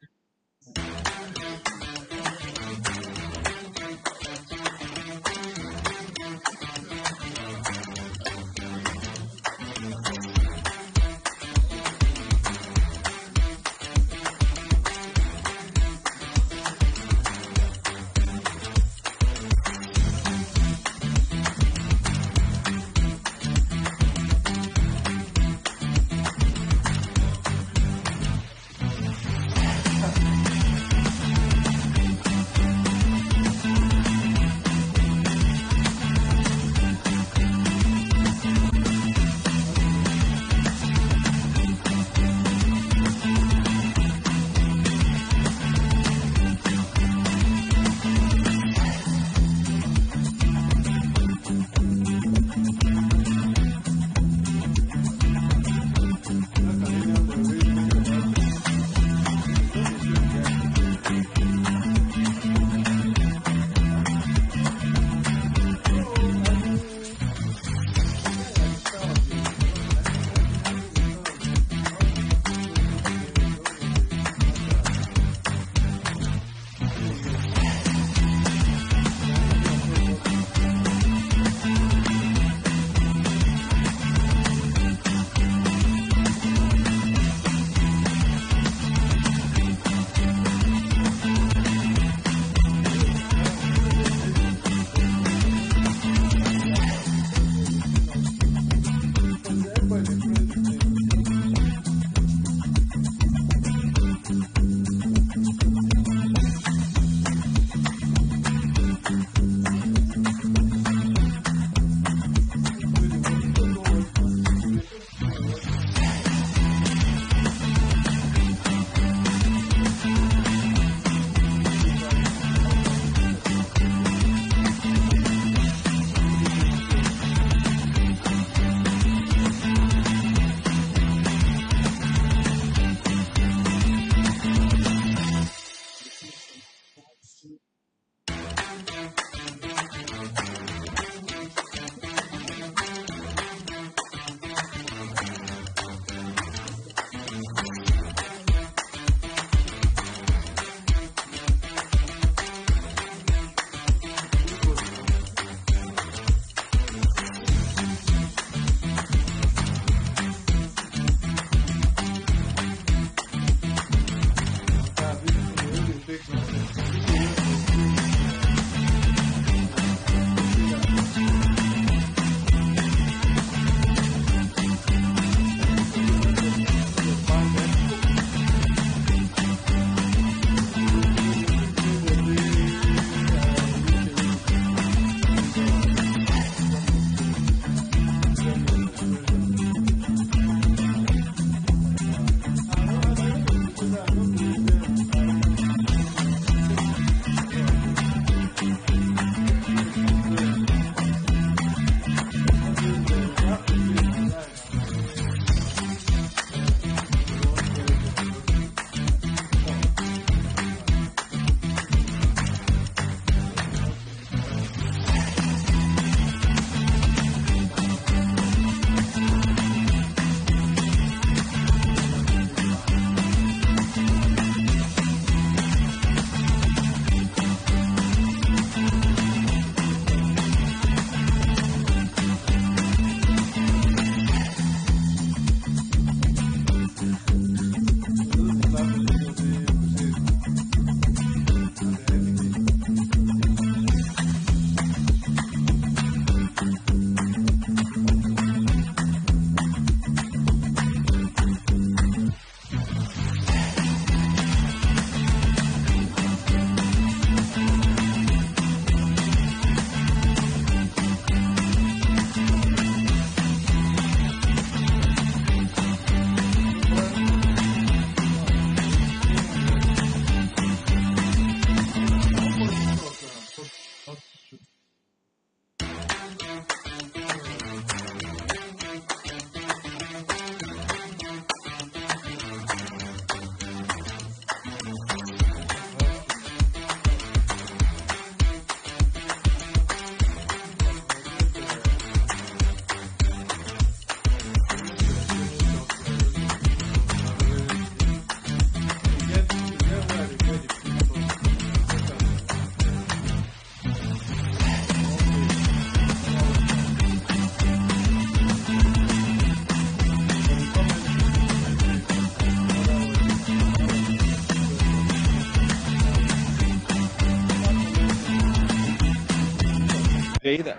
[SPEAKER 1] referee that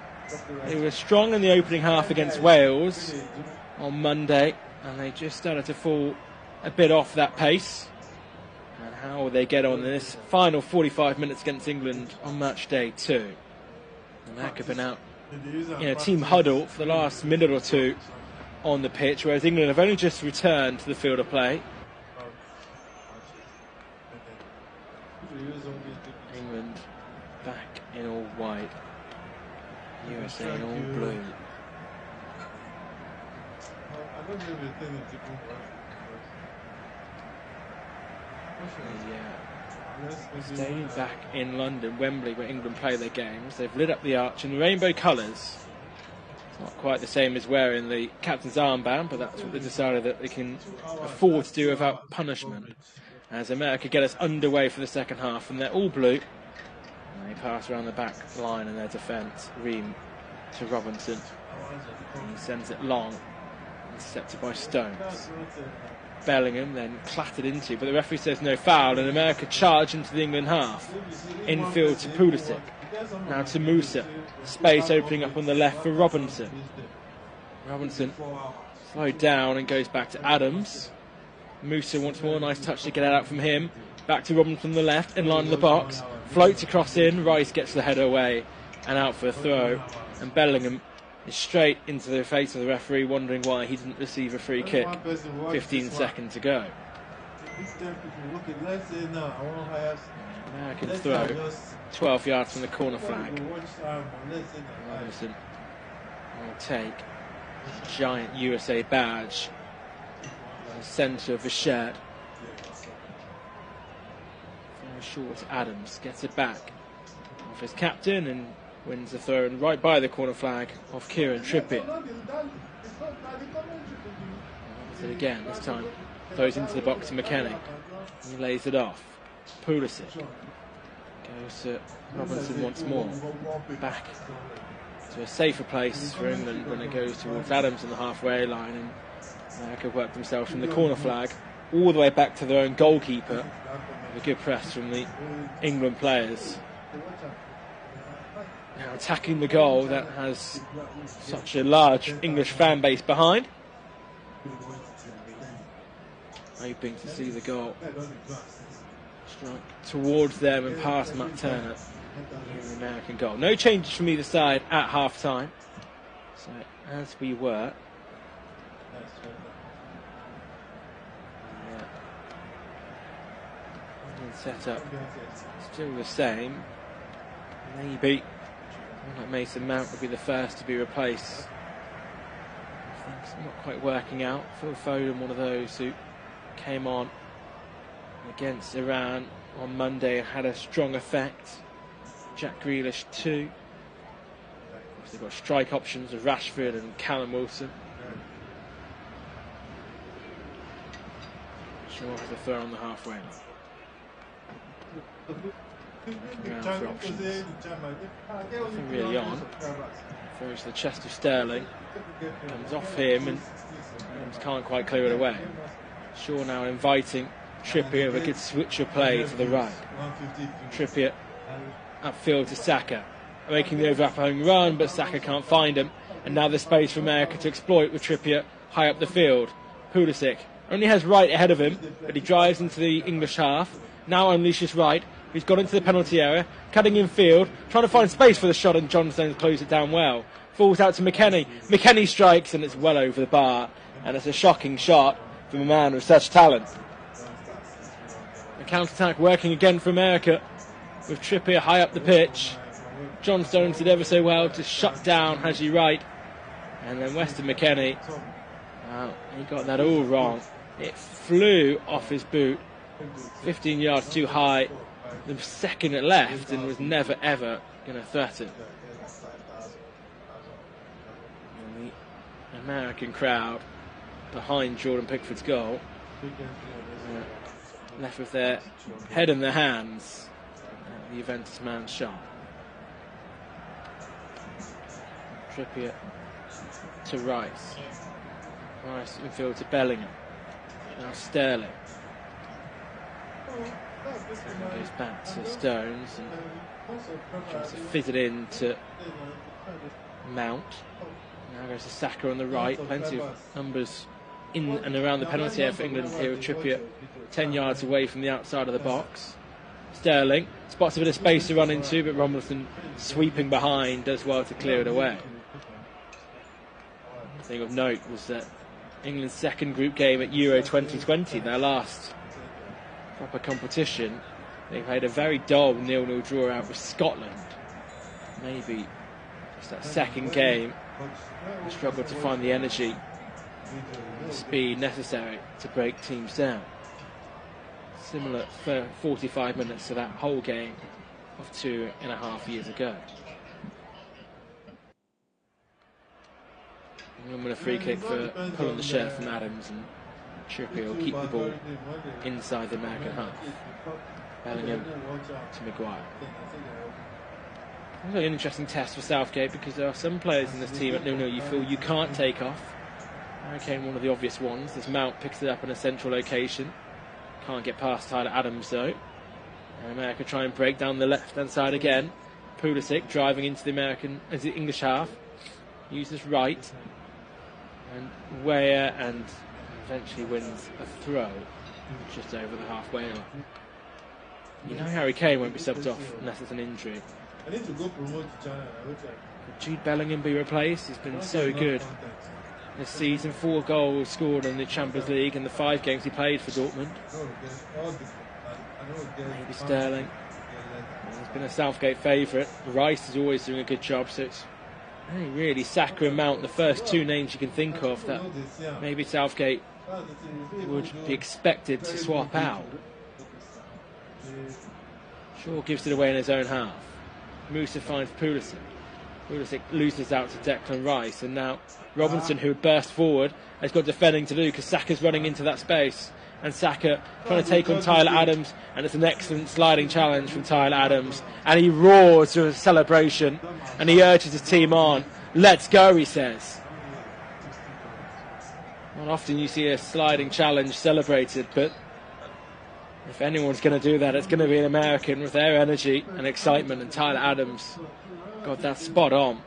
[SPEAKER 1] they were strong in the opening half against Wales on Monday, and they just started to fall a bit off that pace. And how will they get on in this final 45 minutes against England on match day 2? America have been out in a team huddle for the last minute or two on the pitch, whereas England have only just returned to the field of play. England back in all white, USA in all blue. Staying back in London, Wembley, where England play their games. They've lit up the arch in the rainbow colours. It's not quite the same as wearing the captain's armband, but that's what they decided that they can afford to do without punishment. As America get us underway for the second half, and they're all blue. And they pass around the back line in their defence. Ream to Robinson. And he sends it long, intercepted by Stones. Bellingham then clattered into, but the referee says no foul, and America charge into the England half. Infield to Pulisic. Now to Musa. Space opening up on the left for Robinson. Robinson slowed down and goes back to Adams. Musa once more, nice touch to get it out from him. Back to Robinson on the left, in line of the box. Floats across in, Rice gets the header away and out for a throw. And Bellingham is straight into the face of the referee, wondering why he didn't receive a free kick. 15 seconds to go. American throw, 12 yards from the corner flag. Robinson will take a giant USA badge in the centre of the shirt. Very short to Adams, gets it back off his captain and wins the throw right by the corner flag of Kieran Trippier. And again, this time throws into the box to McKennie. He lays it off. Pulisic goes to Robinson once more. Back to a safer place for England when it goes towards Adams on the halfway line. And America work themselves from the corner flag all the way back to their own goalkeeper. With a good press from the England players. Now attacking the goal that has such a large English fan base behind. Hoping to see the goal strike towards them and past Matt Turner. The American goal. No changes from either side at half time. So as we were. Set up still the same. Maybe like Mason Mount would be the first to be replaced. Things not quite working out. Phil Foden, one of those who came on against Iran on Monday and had a strong effect. Jack Grealish too. They've got strike options of Rashford and Callum Wilson. Shaw has a throw on the halfway line. Around for options. Nothing really on. Throws to the chest of Sterling. Comes off him and can't quite clear it away. Shaw now inviting Trippier with a good switch of play to the right. Trippier upfield to Saka. Making the overlapping run, but Saka can't find him. And now there's space for America to exploit with Trippier high up the field. Pulisic only has right ahead of him, but he drives into the English half. Now unleashes right. He's got into the penalty area, cutting in field, trying to find space for the shot, and John Stones closed it down well. Falls out to McKennie. McKennie strikes, and it's well over the bar. And it's a shocking shot from a man with such talent. The counter-attack working again for America, with Trippier high up the pitch. John Stones did ever so well to shut down Haji Wright. And then Weston McKennie, he got that all wrong. It flew off his boot, 15 yards too high. The second it left, and was never ever going to threaten. And the American crowd behind Jordan Pickford's goal, left with their head in their hands at the Juventus man's shot. Trippier to Rice. Rice infield to Bellingham. Now Sterling. And goes back to Stones and tries to fit it in to Mount. Now goes to Saka on the right. Plenty of numbers in and around the penalty area for England here with Trippier 10 yards away from the outside of the box. Sterling spots a bit of space to run into, but Robinson sweeping behind does well to clear it away. The thing of note was that England's second group game at Euro 2020, their last proper competition, they played a very dull 0-0 draw out with Scotland. Maybe just that second game, they struggled to find the energy and the speed necessary to break teams down. Similar for 45 minutes to that whole game of 2.5 years ago. England with a free kick for pulling the shirt from Adams, and Trippier will keep the ball inside the American half. Bellingham to Maguire. It's an interesting test for Southgate, because there are some players in this team at 0-0 you feel you can't take off. Harry Kane, one of the obvious ones. This Mount picks it up in a central location. Can't get past Tyler Adams though. And America try and break down the left-hand side again. Pulisic driving into the English half. Uses right. And Weah, and eventually wins a throw just over the halfway line. You know Harry Kane won't be subbed off unless it's an injury.
[SPEAKER 2] I need to go promote to China.
[SPEAKER 1] Could Jude Bellingham be replaced? He's been so good this season. 4 goals scored in the Champions League in the 5 games he played for Dortmund. Maybe Sterling. He's been a Southgate favourite. Rice is always doing a good job, so it's really Saka and Mount, the first 2 names you can think of that maybe Southgate would be expected to swap out. Shaw gives it away in his own half. Musa finds Pulisic. Pulisic loses out to Declan Rice, and now Robinson, who burst forward, has got defending to do because Saka's running into that space. And Saka trying to take on Tyler Adams, and it's an excellent sliding challenge from Tyler Adams, and he roars with a celebration and he urges his team on. Let's go, he says. Not often you see a sliding challenge celebrated, but if anyone's going to do that, it's going to be an American with their energy and excitement, and Tyler Adams got that spot on.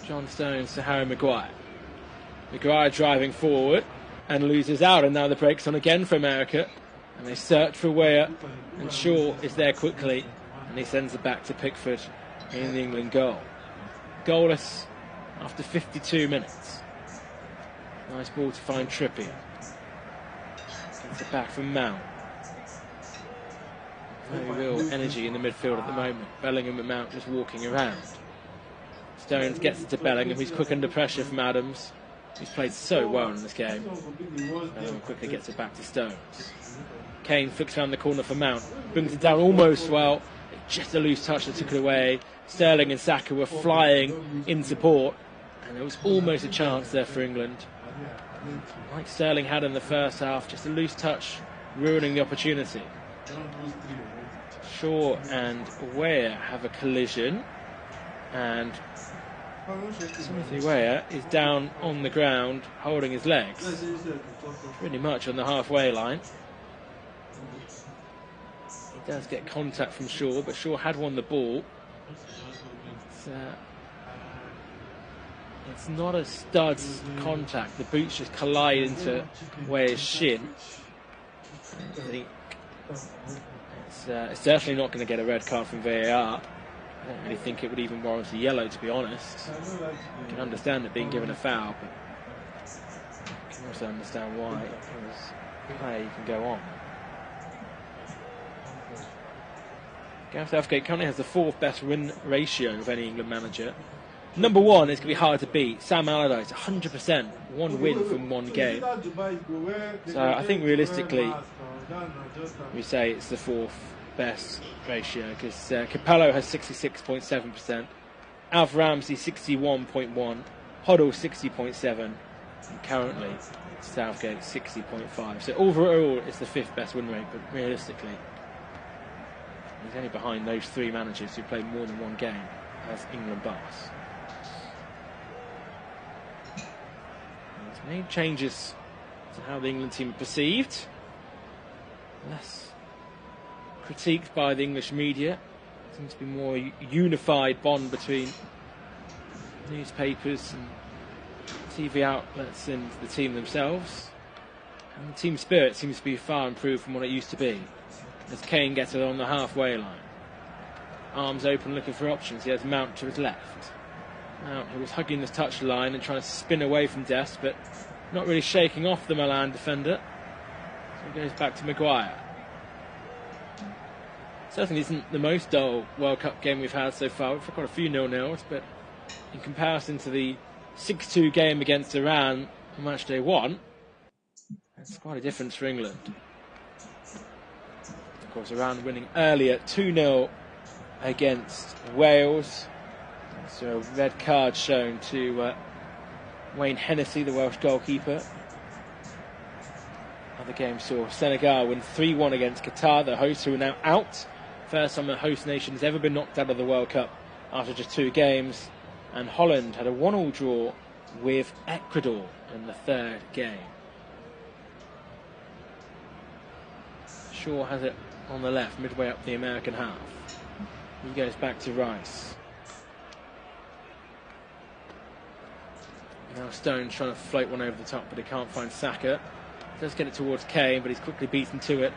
[SPEAKER 1] John Stones to Harry Maguire. Maguire driving forward and loses out, and now the break's on again for America, and they search for Weah, and Shaw is there quickly, and he sends it back to Pickford in the England goal. Goalless after 52 minutes. Nice ball to find Trippier. Gets it back from Mount. No real energy in the midfield at the moment. Bellingham and Mount just walking around. Stones gets it to Bellingham, who's quick under pressure from Adams. He's played so well in this game. Bellingham quickly gets it back to Stones. Kane flicks around the corner for Mount. Brings it down almost well. Just a loose touch that took it away. Sterling and Saka were flying in support, and there was almost a chance there for England. Like Sterling had in the first half, just a loose touch ruining the opportunity. Shaw and Weah have a collision, and Timothy Weah is down on the ground holding his legs, pretty much on the halfway line. He does get contact from Shaw, but Shaw had won the ball. It's not a stud's contact. The boots just collide into Weah's shin. I think it's certainly not going to get a red card from VAR. I don't really think it would even warrant a yellow, to be honest. I can understand it being given a foul, but I can also understand why it was play can go on. Gareth Southgate currently has the 4th best win ratio of any England manager. Number 1 is going to be hard to beat. Sam Allardyce, 100%, 1 win from 1 game. So I think realistically, we say it's the 4th best ratio, because Capello has 66.7%, Alf Ramsey 61.1%, Hoddle 60.7%, and currently Southgate 60.5%. So overall, it's the 5th best win rate, but realistically, he's only behind those 3 managers who played more than 1 game as England boss. He's made changes to how the England team are perceived. Less critiqued by the English media. Seems to be more unified bond between newspapers and TV outlets and the team themselves. And the team spirit seems to be far improved from what it used to be. As Kane gets it on the halfway line. Arms open looking for options. He has Mount to his left. Mount, who was hugging the touchline and trying to spin away from Dest, but not really shaking off the Milan defender. So he goes back to Maguire. Certainly isn't the most dull World Cup game we've had so far. We've got a few 0-0s, but in comparison to the 6-2 game against Iran on match day 1, that's quite a difference for England. Of course, Iran winning earlier 2-0 against Wales. So a red card shown to Wayne Hennessy, the Welsh goalkeeper. Other game saw Senegal win 3-1 against Qatar, the hosts, who are now out. First time a host nation has ever been knocked out of the World Cup after just 2 games. And Holland had a 1-1 draw with Ecuador in the 3rd game. Shaw has it on the left, midway up the American half. He goes back to Rice. Now Stone's trying to float one over the top, but he can't find Saka. Does get it towards Kane, but he's quickly beaten to it.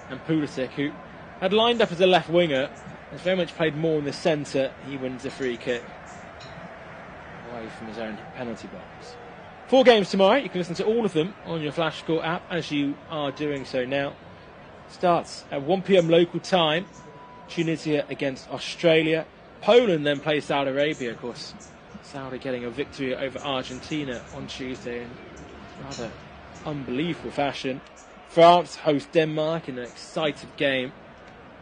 [SPEAKER 1] And Pulisic, who had lined up as a left winger, has very much played more in the centre. He wins the free kick away from his own penalty box. 4 games tomorrow. You can listen to all of them on your Flash Score app, as you are doing so now. Starts at 1 p.m. local time. Tunisia against Australia. Poland then plays Saudi Arabia, of course. Saudi getting a victory over Argentina on Tuesday in rather unbelievable fashion. France host Denmark in an exciting game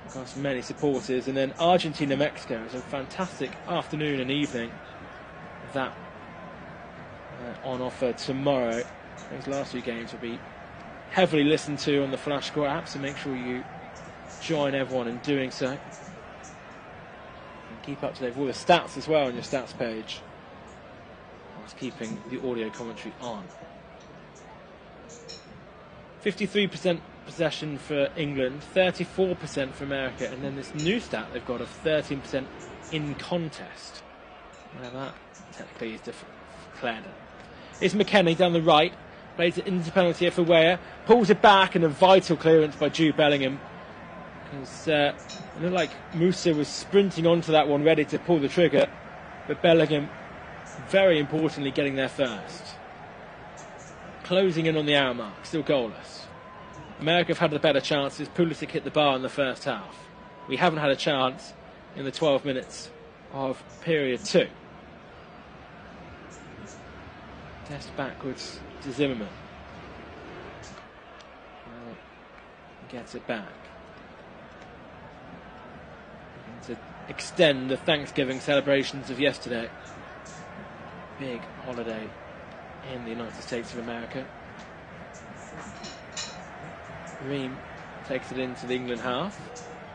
[SPEAKER 1] across many supporters. And then Argentina-Mexico is a fantastic afternoon and evening. That on offer tomorrow. Those last 2 games will be heavily listened to on the Flash Score app, so make sure you join everyone in doing so. And keep up to date with all the stats as well on your stats page, whilst keeping the audio commentary on. 53% possession for England, 34% for America, and then this new stat they've got of 13% in contest. Whatever that technically is declared. It's McKennie down the right, plays it into penalty for Weah, pulls it back, and a vital clearance by Jude Bellingham. Because it looked like Musa was sprinting onto that one, ready to pull the trigger, but Bellingham, very importantly, getting there first. Closing in on the hour mark, still goalless. America have had the better chances. Pulisic hit the bar in the first half. We haven't had a chance in the 12 minutes of period 2. Test backwards to Zimmerman. Gets it back. To extend the Thanksgiving celebrations of yesterday. Big holiday in the United States of America. Ream takes it into the England half.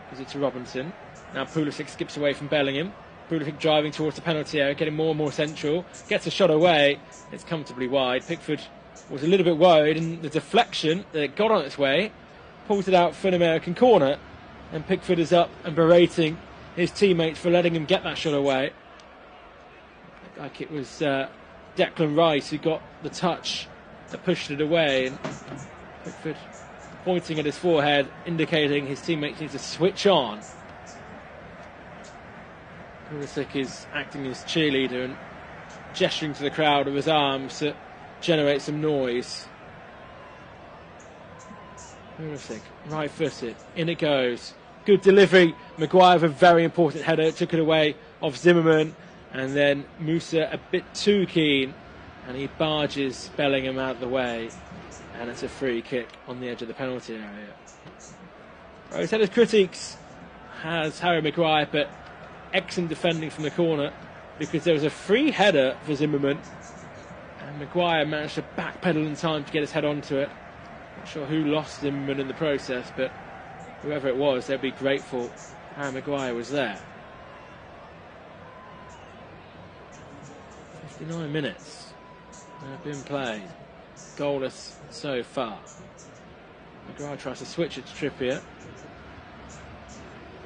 [SPEAKER 1] Gives it to Robinson. Now Pulisic skips away from Bellingham. Pulisic driving towards the penalty area, getting more and more central. Gets a shot away. It's comfortably wide. Pickford was a little bit worried, and the deflection that it got on its way pulls it out for an American corner. And Pickford is up and berating his teammates for letting him get that shot away. Like it was Declan Rice who got the touch that pushed it away. And Pickford pointing at his forehead, indicating his teammates need to switch on. Pulisic is acting as cheerleader and gesturing to the crowd with his arms to generate some noise. Pulisic, right-footed, in it goes. Good delivery. Maguire with a very important header, took it away off Zimmerman, and then Musa a bit too keen, and he barges Bellingham out of the way, and it's a free kick on the edge of the penalty area. Rose had his critiques, has Harry Maguire, but excellent defending from the corner, because there was a free header for Zimmerman, and Maguire managed to backpedal in time to get his head onto it. Not sure who lost Zimmerman in the process, but whoever it was, they'd be grateful Harry Maguire was there. 59 minutes have been played. Goalless so far. Maguire tries to switch it to Trippier.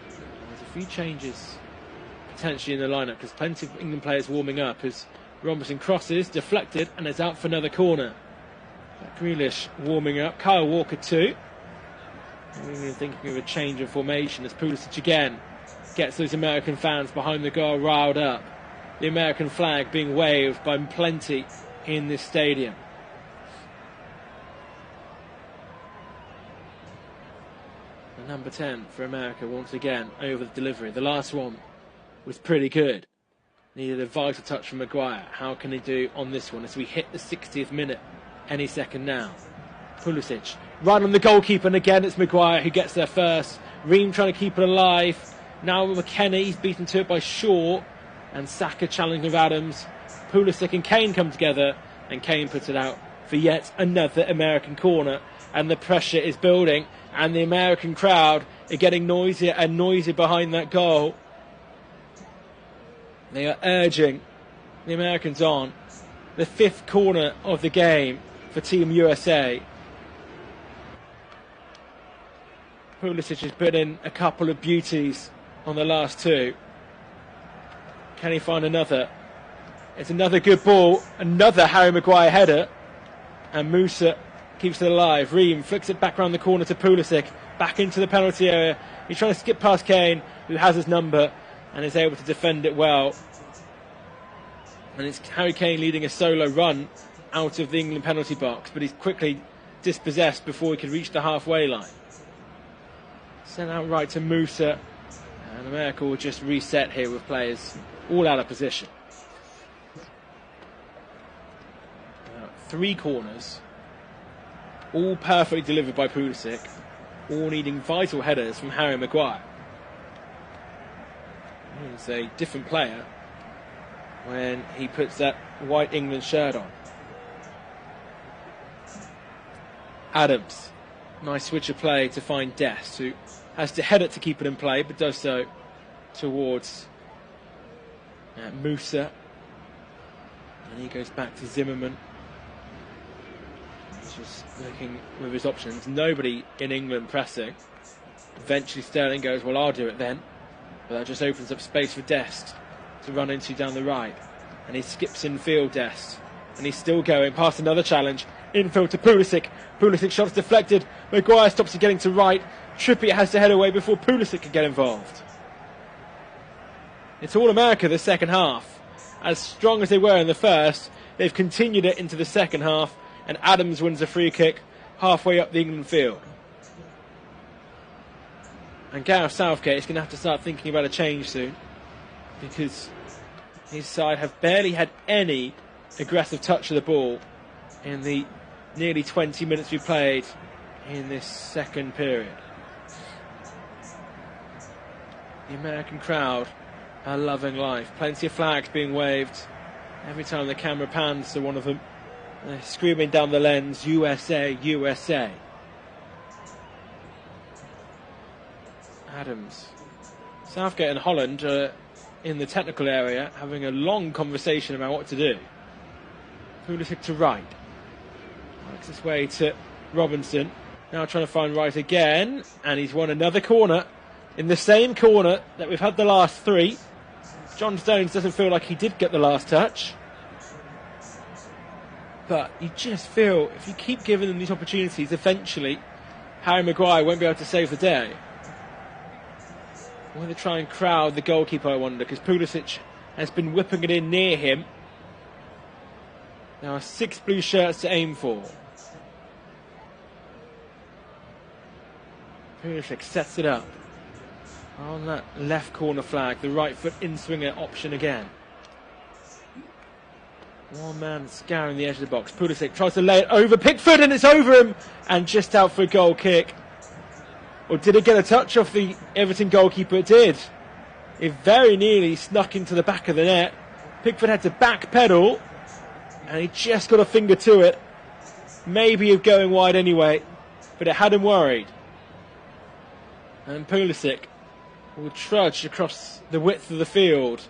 [SPEAKER 1] There's a few changes potentially in the lineup because plenty of England players warming up as Robertson crosses, deflected, and is out for another corner. Grealish warming up, Kyle Walker too. England thinking of a change of formation as Pulisic again gets those American fans behind the goal riled up. The American flag being waved by plenty in this stadium. And number 10 for America once again over the delivery. The last one was pretty good. Needed a vital touch from Maguire. How can he do on this one as we hit the 60th minute any second now? Pulisic right on the goalkeeper, and again it's Maguire who gets there first. Ream trying to keep it alive. Now McKenna, he's beaten to it by Shaw, and Saka challenging of Adams. Pulisic and Kane come together, and Kane puts it out for yet another American corner, and the pressure is building, and the American crowd are getting noisier and noisier behind that goal. They are urging the Americans on. The 5th corner of the game for Team USA. Pulisic has put in a couple of beauties on the last 2. Can he find another? It's another good ball. Another Harry Maguire header. And Musa keeps it alive. Ream flicks it back around the corner to Pulisic. Back into the penalty area. He's trying to skip past Kane, who has his number and is able to defend it well. And it's Harry Kane leading a solo run out of the England penalty box, but he's quickly dispossessed before he could reach the halfway line. Sent out right to Musa, and America will just reset here with players all out of position. Now, 3 corners, all perfectly delivered by Pulisic, all needing vital headers from Harry Maguire. He's a different player when he puts that white England shirt on. Adams, nice switch of play to find Dest, who has to head it to keep it in play, but does so towards Musa. And he goes back to Zimmerman. He's just looking with his options. Nobody in England pressing. Eventually Sterling goes, well, I'll do it then. But that just opens up space for Dest to run into down the right. And he skips infield, Dest. And he's still going past another challenge. Infield to Pulisic. Pulisic shot's deflected. Maguire stops it getting to right. Trippier has to head away before Pulisic can get involved. It's all America the second half. As strong as they were in the first, they've continued it into the second half. And Adams wins a free kick halfway up the England field. And Gareth Southgate is going to have to start thinking about a change soon, because his side have barely had any aggressive touch of the ball in the nearly 20 minutes we played in this second period. The American crowd are loving life. Plenty of flags being waved. Every time the camera pans to one of them, they're screaming down the lens, USA, USA. Adams. Southgate and Holland are in the technical area having a long conversation about what to do. Pulisic to right. Works his way to Robinson. Now trying to find right again. And he's won another corner in the same corner that we've had the last 3. John Stones doesn't feel like he did get the last touch. But you just feel if you keep giving them these opportunities, eventually Harry Maguire won't be able to save the day. Will they try and crowd the goalkeeper, I wonder, because Pulisic has been whipping it in near him. There are 6 blue shirts to aim for. Pulisic sets it up on that left corner flag, the right foot in-swinger option again. One man scouring the edge of the box. Pulisic tries to lay it over Pickford, and it's over him and just out for a goal kick. Or did it get a touch off the Everton goalkeeper? It did. It very nearly snuck into the back of the net. Pickford had to backpedal, and he just got a finger to it. Maybe of going wide anyway, but it had him worried. And Pulisic will trudge across the width of the field,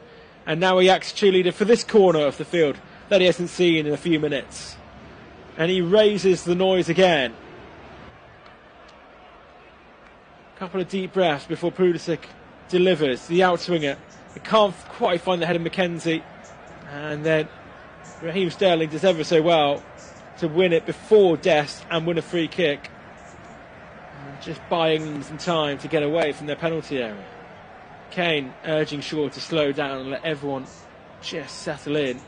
[SPEAKER 1] and now he acts cheerleader for this corner of the field that he hasn't seen in a few minutes. And he raises the noise again. Couple of deep breaths before Pulisic delivers the outswinger. He can't quite find the head of McKenzie, and then Raheem Sterling does ever so well to win it before Dest and win a free kick, and just buying them some time to get away from their penalty area. Kane urging Shaw to slow down and let everyone just settle in,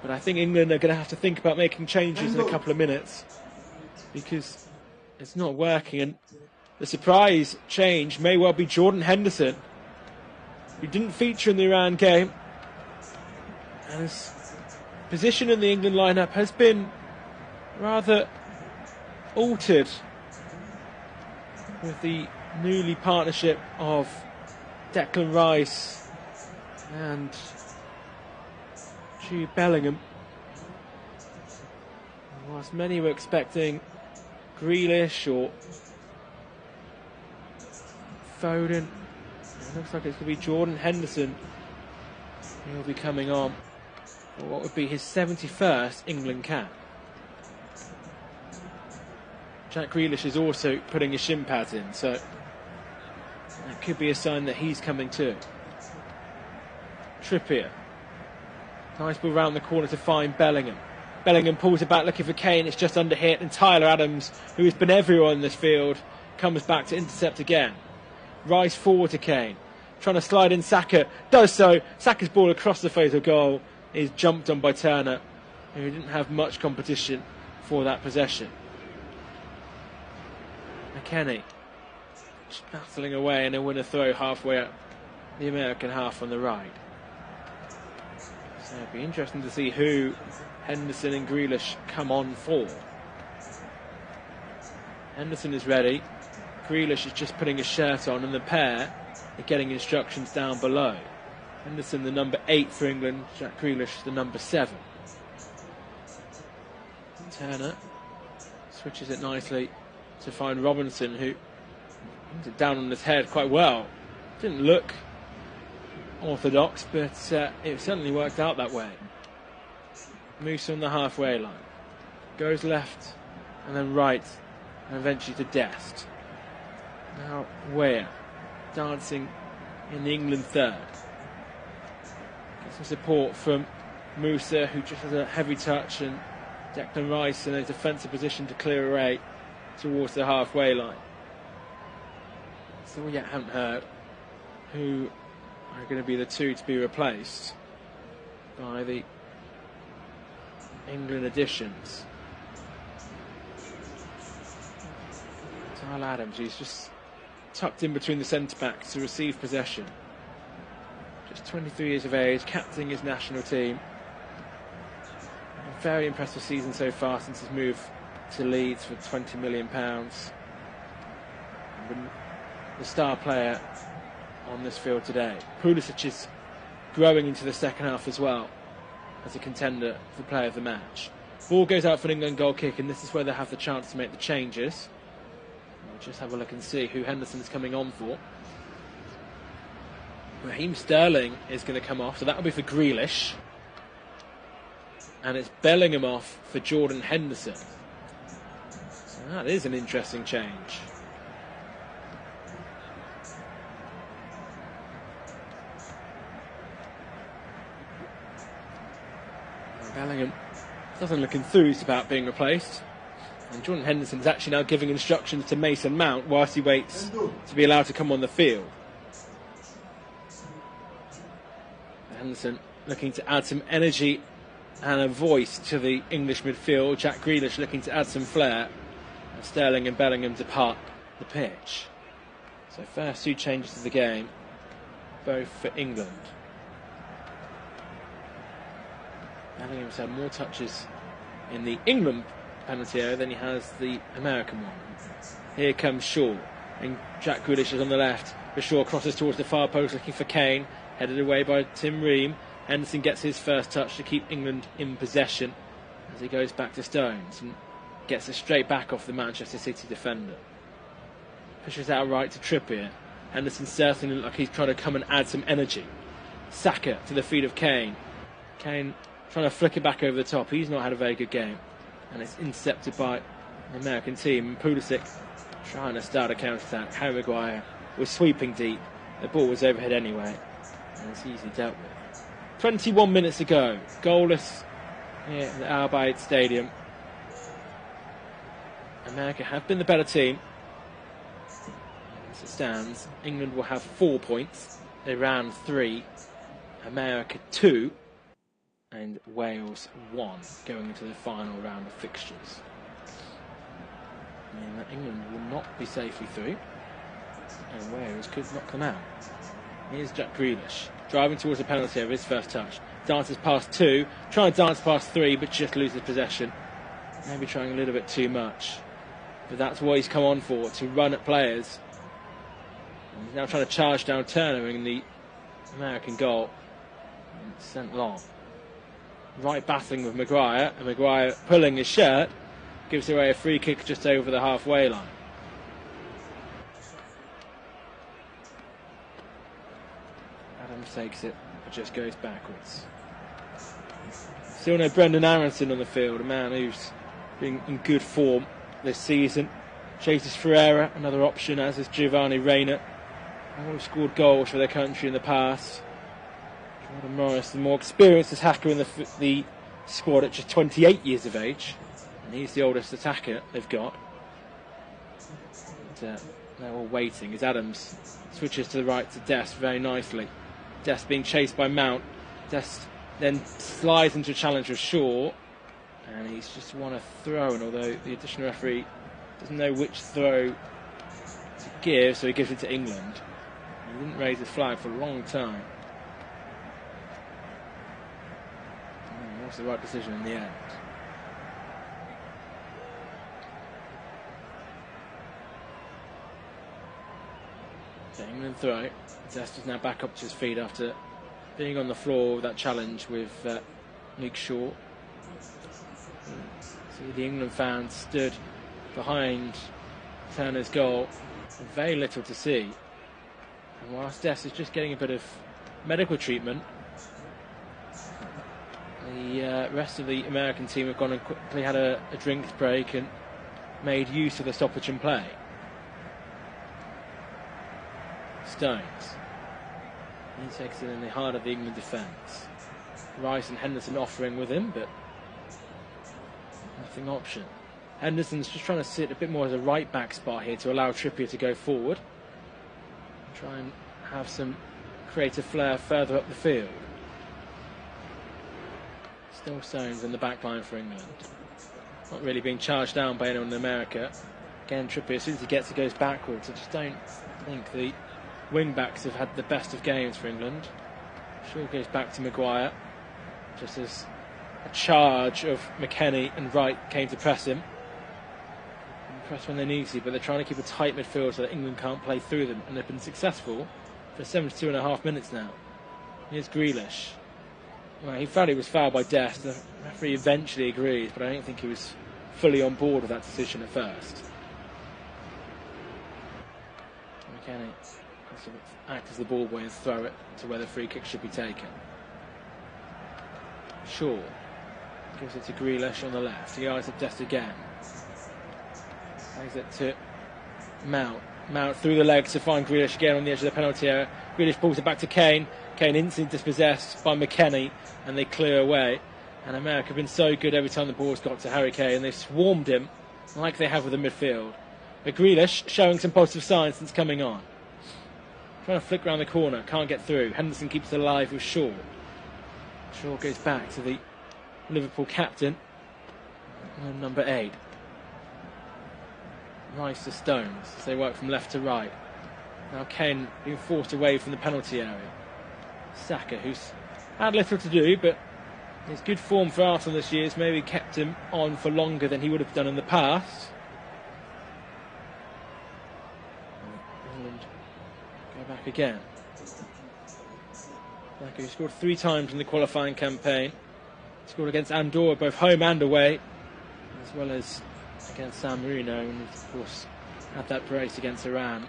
[SPEAKER 1] but I think England are going to have to think about making changes in a couple of minutes because it's not working, and the surprise change may well be Jordan Henderson, who didn't feature in the Iran game, and his position in the England lineup has been rather altered with the newly partnership of Declan Rice and Jude Bellingham. Whilst many were expecting Grealish or Foden, it looks like it's going to be Jordan Henderson who will be coming on for what would be his 71st England cap. Jack Grealish is also putting his shin pads in, so that could be a sign that he's coming too. Trippier. Nice ball round the corner to find Bellingham. Bellingham pulls it back looking for Kane, it's just under hit, and Tyler Adams, who has been everywhere in this field, comes back to intercept again. Rice forward to Kane, trying to slide in Saka, does so. Saka's ball across the face of goal is jumped on by Turner, who didn't have much competition for that possession. McKennie just battling away, and a winner throw halfway up the American half on the right. So it'd be interesting to see who Henderson and Grealish come on for. Henderson is ready. Grealish is just putting his shirt on, and the pair are getting instructions down below. Henderson the number 8 for England, Jack Grealish the number 7. Turner switches it nicely to find Robinson, who brings it down on his head quite well. Didn't look orthodox, but it certainly worked out that way. Moose on the halfway line. Goes left and then right, and eventually to Dest. Now Weah dancing in the England third. Get some support from Musa, who just has a heavy touch, and Declan Rice in a defensive position to clear away towards the halfway line. Still yet haven't heard who are going to be the two to be replaced by the England additions. Tyler Adams, who's just tucked in between the centre-backs to receive possession. Just 23 years of age, captaining his national team. A very impressive season so far since his move to Leeds for £20 million. The star player on this field today. Pulisic is growing into the second half as well as a contender for player of the match. Ball goes out for an England goal kick, and this is where they have the chance to make the changes. We'll just have a look and see who Henderson is coming on for. Raheem Sterling is going to come off, so that'll be for Grealish. And it's Bellingham off for Jordan Henderson. So that is an interesting change. Bellingham doesn't look enthused about being replaced, and Jordan Henderson is actually now giving instructions to Mason Mount whilst he waits to be allowed to come on the field. Henderson looking to add some energy and a voice to the English midfield. Jack Grealish looking to add some flair, and Sterling and Bellingham depart the pitch. So first two changes to the game, both for England. Bellingham's had more touches in the England penalty area than he has the American one. Here comes Shaw, and Jack Grealish is on the left. But Shaw crosses towards the far post looking for Kane, headed away by Tim Ream. Henderson gets his first touch to keep England in possession as he goes back to Stones and gets it straight back off the Manchester City defender. Pushes out right to Trippier. Henderson certainly looks like he's trying to come and add some energy. Saka to the feet of Kane. Kane trying to flick it back over the top. He's not had a very good game, and it's intercepted by the American team. And Pulisic trying to start a counter-attack. Harry Maguire was sweeping deep, The ball was overhead anyway, and it's easily dealt with. 21 minutes to go. Goalless here at the Al Bayt Stadium. America have been the better team. As it stands, England will have 4 points. Iran 3, America 2, and Wales 1 going into the final round of fixtures. Meaning that England will not be safely through, and Wales could not come out. Here's Jack Grealish, driving towards the penalty over his first touch. Dances past 2, trying to dance past 3, but just loses possession. Maybe trying a little bit too much. But that's what he's come on for, to run at players. And he's now trying to charge down Turner in the American goal. And it's sent long. Right battling with Maguire, and Maguire pulling his shirt, gives away a free kick just over the halfway line. Adams takes it, but just goes backwards. Still no Brendan Aronson on the field, a man who's been in good form this season. Jesus Ferreira, another option, as is Giovanni Reina. All have scored goals for their country in the past. Jordan Morris, the more experienced attacker in the squad at just 28 years of age. And he's the oldest attacker they've got. And, they're all waiting as Adams switches to the right to Dest very nicely. Dest being chased by Mount. Dest then slides into a challenge with Shaw. And he's just won a throw, and although the additional referee doesn't know which throw to give, so he gives it to England. He didn't raise his flag for a long time. And what's the right decision in the end? So England throw. Dest is now back up to his feet after being on the floor with that challenge with Luke Shaw. See the England fans stood behind Turner's goal. Very little to see. And whilst Dest is just getting a bit of medical treatment, the rest of the American team have gone and quickly had a drinks break and made use of the stoppage in play. Stones. He takes it in the heart of the England defence. Rice and Henderson offering with him, but nothing option. Henderson's just trying to sit a bit more as a right back spot here to allow Trippier to go forward. Try and have some creative flair further up the field. Still Stones in the back line for England. Not really being charged down by anyone in America. Again, Trippier, as soon as he gets it, goes backwards. I just don't think the wing-backs have had the best of games for England. Shaw goes back to Maguire, just as a charge of McKennie and Wright came to press him. And press when they need to, but they're trying to keep a tight midfield so that England can't play through them, and they've been successful for 72.5 minutes now. Here's Grealish. Well, he felt he was fouled by Dest. The referee eventually agrees, but I don't think he was fully on board with that decision at first. McKennie has to act as the ball boy and throw it to where the free kick should be taken. Shaw gives it to Grealish on the left. He eyes up Dest again. Plays it to Mount. Mount through the legs to find Grealish again on the edge of the penalty area. Grealish pulls it back to Kane. Kane instantly dispossessed by McKennie, and they clear away. And America have been so good every time the ball's got to Harry Kane, and they've swarmed him like they have with the midfield. But Grealish showing some positive signs since coming on. Trying to flick round the corner, can't get through. Henderson keeps it alive with Shaw. Shaw goes back to the Liverpool captain, number 8. Rice to Stones as they work from left to right. Now Kane being forced away from the penalty area. Saka, who's had little to do, but his good form for Arsenal this year has maybe kept him on for longer than he would have done in the past. England go back again. Saka, who scored 3 times in the qualifying campaign. Scored against Andorra, both home and away, as well as against San Marino, and of course had that brace against Iran.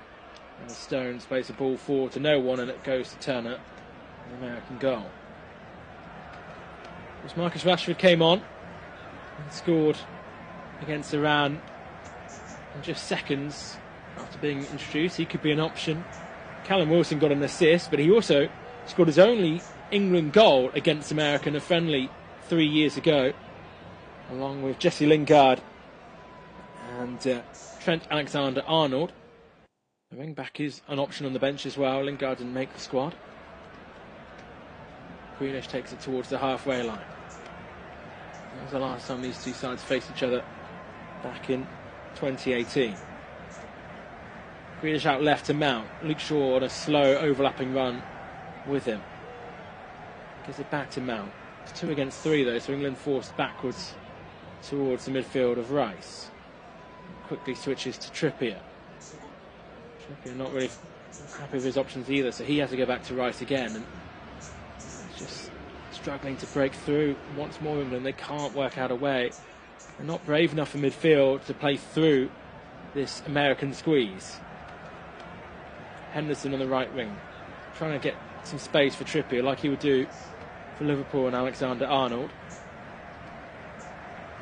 [SPEAKER 1] And the Stones plays the ball forward to no one, and it goes to Turner, the American goal. As Marcus Rashford came on and scored against Iran in just seconds after being introduced. He could be an option. Callum Wilson got an assist, but he also scored his only England goal against America in a friendly 3 years ago, along with Jesse Lingard and Trent Alexander-Arnold. The wing back is an option on the bench as well. Lingard didn't make the squad. Grealish takes it towards the halfway line. That was the last time these two sides faced each other back in 2018. Grealish out left to Mount. Luke Shaw on a slow overlapping run with him. Gives it back to Mount. It's 2 against 3 though, so England forced backwards towards the midfield of Rice. Quickly switches to Trippier. Trippier not really happy with his options either, so he has to go back to Rice again. And just struggling to break through once more. England, they can't work out a way. They're not brave enough in midfield to play through this American squeeze. Henderson on the right wing, trying to get some space for Trippier like he would do for Liverpool and Alexander-Arnold.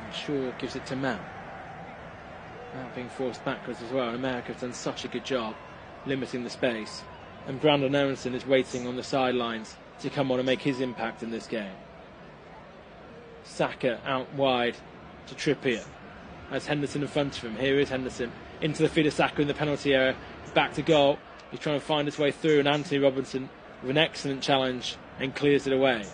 [SPEAKER 1] And Shaw gives it to Mount. Mount being forced backwards as well. America have done such a good job limiting the space. And Brandon Aronson is waiting on the sidelines to come on and make his impact in this game. Saka out wide to Trippier. As Henderson in front of him. Here is Henderson into the feet of Saka in the penalty area. Back to goal. He's trying to find his way through, and Anthony Robinson with an excellent challenge and clears it away.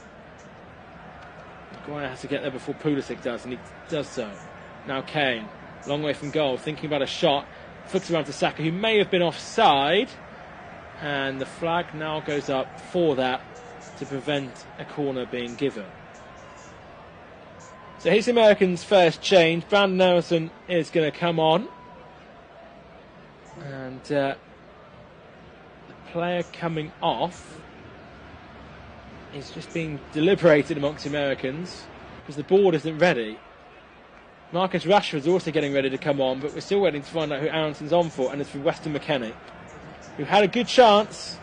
[SPEAKER 1] Maguire has to get there before Pulisic does, and he does so. Now Kane, long way from goal, thinking about a shot. Flicks around to Saka, who may have been offside. And the flag now goes up for that to prevent a corner being given. So here's the Americans' first change. Brandon Aronson is going to come on. And the player coming off is just being deliberated amongst the Americans because the board isn't ready. Marcus Rashford's also getting ready to come on, but we're still waiting to find out who Aronson's on for, and it's for Weston McKennie, who had a good chance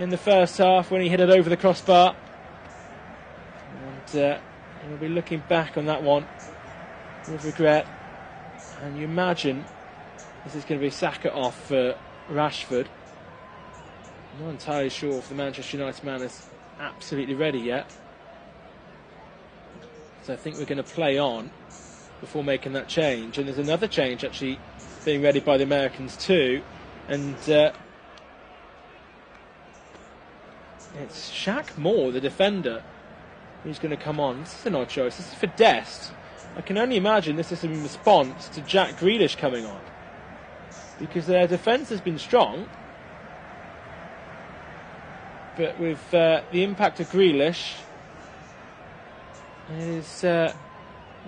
[SPEAKER 1] in the first half when he hit it over the crossbar. And he'll be looking back on that one with regret. And you imagine this is going to be Saka off for Rashford. I'm not entirely sure if the Manchester United man is absolutely ready yet. So I think we're going to play on before making that change. And there's another change actually being ready by the Americans too. And it's Shaq Moore, the defender, who's going to come on. This is an odd choice. This is for Dest. I can only imagine this is in response to Jack Grealish coming on, because their defence has been strong, but with the impact of Grealish is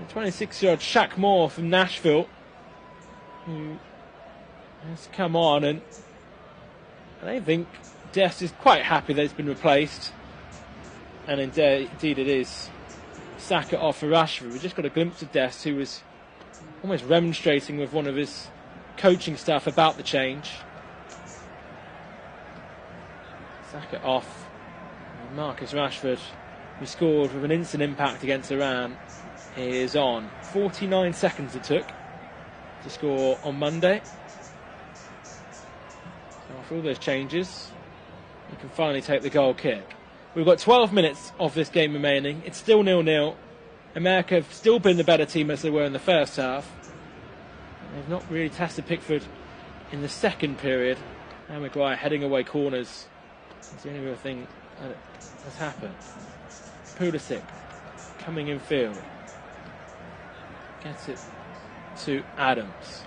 [SPEAKER 1] 26-year-old Shaq Moore from Nashville, who has come on, and I think Dest is quite happy that it's been replaced. And indeed it is Saka off for Rashford. We just got a glimpse of Dest, who was almost remonstrating with one of his coaching staff about the change. Saka off. And Marcus Rashford, who scored with an instant impact against Iran, is on. 49 seconds it took to score on Monday. So after all those changes, he can finally take the goal kick. We've got 12 minutes of this game remaining. It's still 0-0. America have still been the better team as they were in the first half. They've not really tested Pickford in the second period. And Maguire heading away corners. That's the only real thing that has happened. Pulisic coming in field. Gets it to Adams.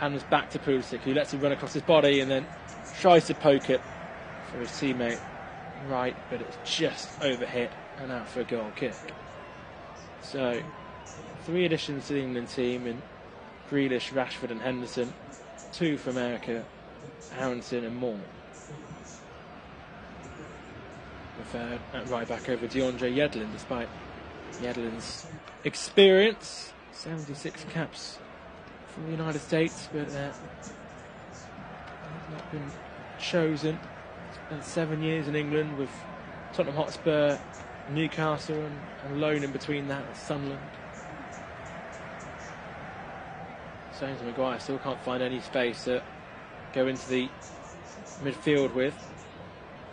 [SPEAKER 1] Adams back to Pulisic, who lets him run across his body and then tries to poke it for his teammate. Right, but it's just overhit and out for a goal kick. So, 3 additions to the England team in Grealish, Rashford and Henderson. 2 for America, Aronson and Moore. Referred at right back over DeAndre Yedlin, despite Yedlin's experience. 76 caps for the United States, but has not been chosen. Spent 7 years in England with Tottenham Hotspur, Newcastle, and loan in between that at Sunderland. Stones and Maguire still can't find any space to go into the midfield with.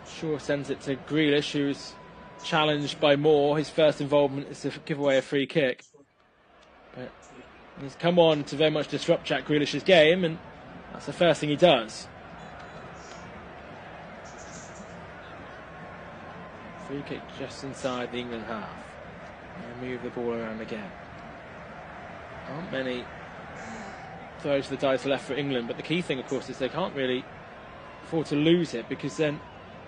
[SPEAKER 1] Shaw sends it to Grealish, who's challenged by Moore. His first involvement is to give away a free kick. But he's come on to very much disrupt Jack Grealish's game, and that's the first thing he does. Free kick just inside the England half. And move the ball around again. Aren't many throws the dice left for England, but the key thing, of course, is they can't really afford to lose it, because then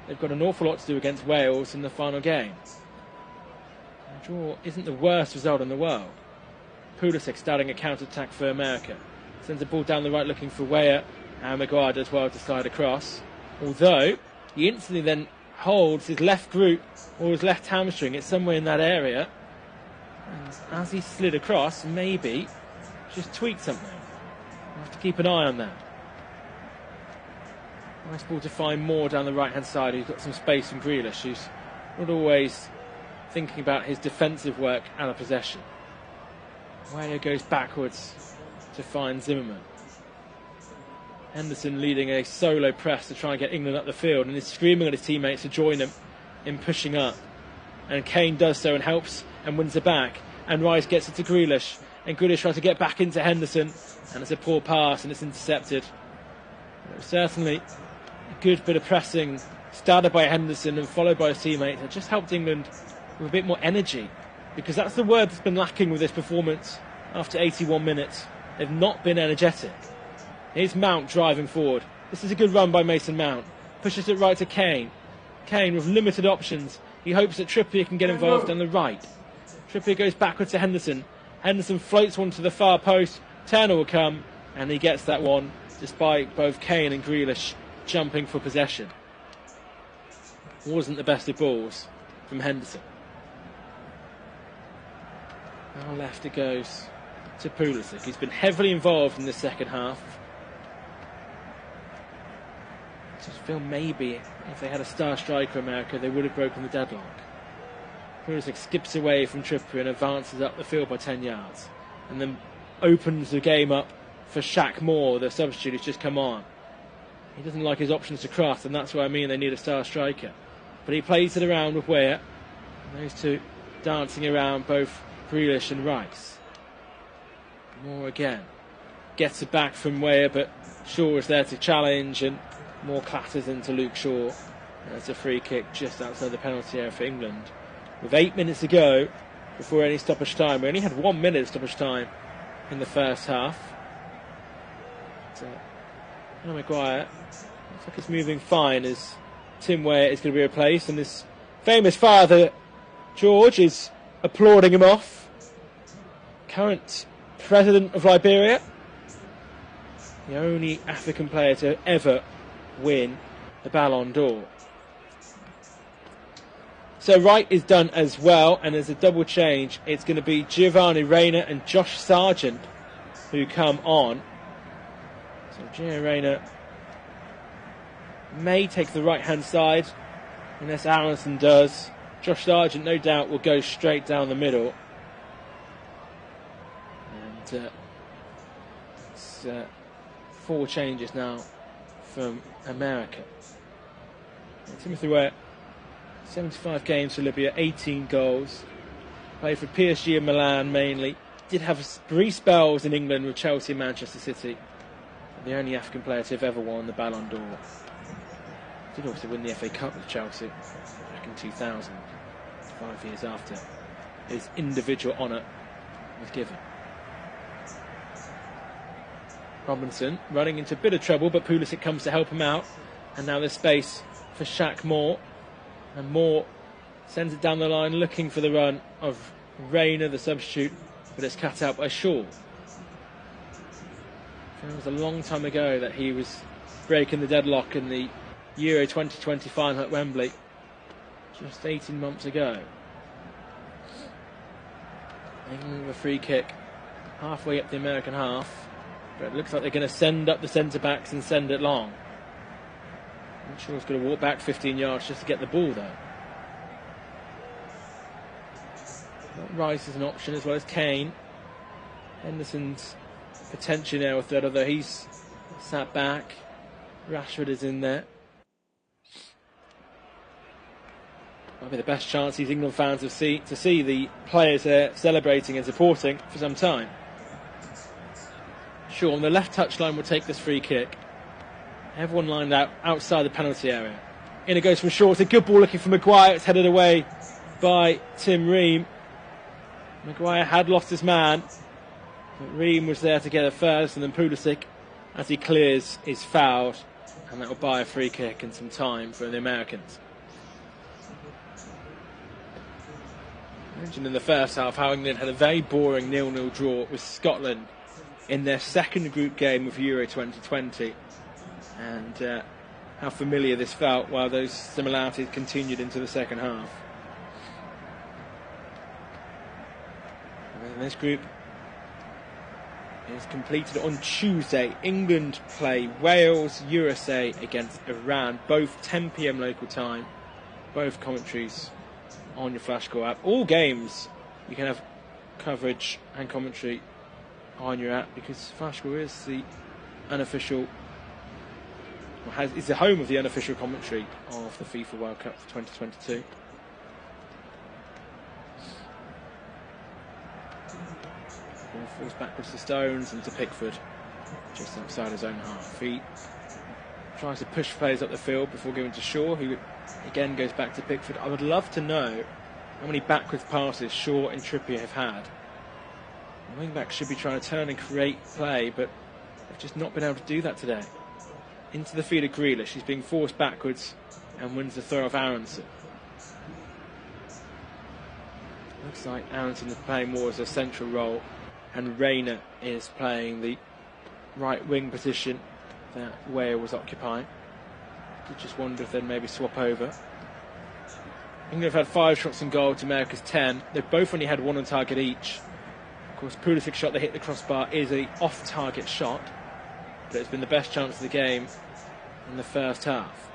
[SPEAKER 1] they've got an awful lot to do against Wales in the final game. A draw isn't the worst result in the world. Pulisic starting a counter-attack for America. Sends the ball down the right looking for Weah, and Maguire does well to slide across. Although, he instantly then holds his left glute or his left hamstring. It's somewhere in that area. And as he slid across, maybe just tweaked something. We'll have to keep an eye on that. Nice ball to find Moore down the right-hand side, who's got some space from Grealish, who's not always thinking about his defensive work out of possession. Weah goes backwards to find Zimmerman. Henderson leading a solo press to try and get England up the field, and is screaming at his teammates to join him in pushing up. And Kane does so and helps and wins it back. And Rice gets it to Grealish, and Grealish tries to get back into Henderson, and it's a poor pass and it's intercepted. It was certainly a good bit of pressing started by Henderson and followed by his teammates. It just helped England with a bit more energy, because that's the word that's been lacking with this performance after 81 minutes. They've not been energetic. Here's Mount driving forward. This is a good run by Mason Mount. Pushes it right to Kane. Kane with limited options. He hopes that Trippier can get involved on the right. Trippier goes backwards to Henderson. Henderson floats one to the far post. Turner will come, and he gets that one despite both Kane and Grealish jumping for possession. Wasn't the best of balls from Henderson. Now left it goes to Pulisic. He's been heavily involved in the second half. I just feel maybe if they had a star striker, America, they would have broken the deadlock. Pulisic skips away from Trippier and advances up the field by 10 yards. And then opens the game up for Shaq Moore, the substitute who's just come on. He doesn't like his options to cross, and that's what I mean they need a star striker. But he plays it around with Weah. Those two dancing around, both Grealish and Rice. Moore again. Gets it back from Weah, but Shaw is there to challenge, and Moore clatters into Luke Shaw. There's a free kick just outside the penalty area for England. With 8 minutes to go before any stoppage time. We only had 1 minute of stoppage time in the first half. Maguire looks like it's moving fine as Tim Weah is going to be replaced, and his famous father George is applauding him off. Current president of Liberia, the only African player to ever win the Ballon d'Or. So Wright is done as well, and as a double change, it's going to be Giovanni Reina and Josh Sargent who come on. So Gio Reina may take the right-hand side, unless Aronson does. Josh Sargent, no doubt, will go straight down the middle. And it's 4 changes now from America. And Timothy Weah, 75 games for Libya, 18 goals. Played for PSG and Milan mainly. Did have brief spells in England with Chelsea and Manchester City. The only African player to have ever won the Ballon d'Or. Did also win the FA Cup with Chelsea back in 2000, 5 years after his individual honour was given. Robinson running into a bit of trouble, but Pulisic comes to help him out. And now there's space for Shaq Moore. And Moore sends it down the line looking for the run of Reina, the substitute, but it's cut out by Shaw. It was a long time ago that he was breaking the deadlock in the Euro 2020 final at Wembley. Just 18 months ago. England with a free kick halfway up the American half. But it looks like they're going to send up the centre-backs and send it long. I'm sure he's going to walk back 15 yards just to get the ball though. Rice is an option as well as Kane. Henderson's potentially now a third, although he's sat back. Rashford is in there. Might be the best chance these England fans have to see the players there celebrating and supporting for some time. Shaw on the left touchline will take this free kick. Everyone lined out outside the penalty area. In it goes from Shaw. It's a good ball looking for Maguire. It's headed away by Tim Ream. Maguire had lost his man, but Ream was there to get it first, and then Pulisic, as he clears, is fouled, and that will buy a free kick and some time for the Americans. I mentioned in the first half how England had a very boring 0-0 draw with Scotland in their second group game of Euro 2020, and how familiar this felt while those similarities continued into the second half. And this group is completed on Tuesday. England play Wales, USA against Iran, both 10 PM local time, both commentaries on your Flash Score app. All games you can have coverage and commentary on your app, because Flash Score is the unofficial, is the home of the unofficial commentary of the FIFA World Cup for 2022. Ball falls backwards to Stones and to Pickford, just outside his own half. He tries to push players up the field before going to Shaw, who again goes back to Pickford. I would love to know how many backwards passes Shaw and Trippier have had. The wing-backs should be trying to turn and create play, but they've just not been able to do that today. Into the feet of Grealish. He's being forced backwards and wins the throw of Aronson. Looks like Aronson is playing more as a central role, and Rayner is playing the right wing position that Wales was occupying. I just wonder if they'd maybe swap over. England have had 5 shots on goal to America's 10. They've both only had 1 on target each. Of course, Pulisic's shot that hit the crossbar is an off-target shot, but it's been the best chance of the game in the first half.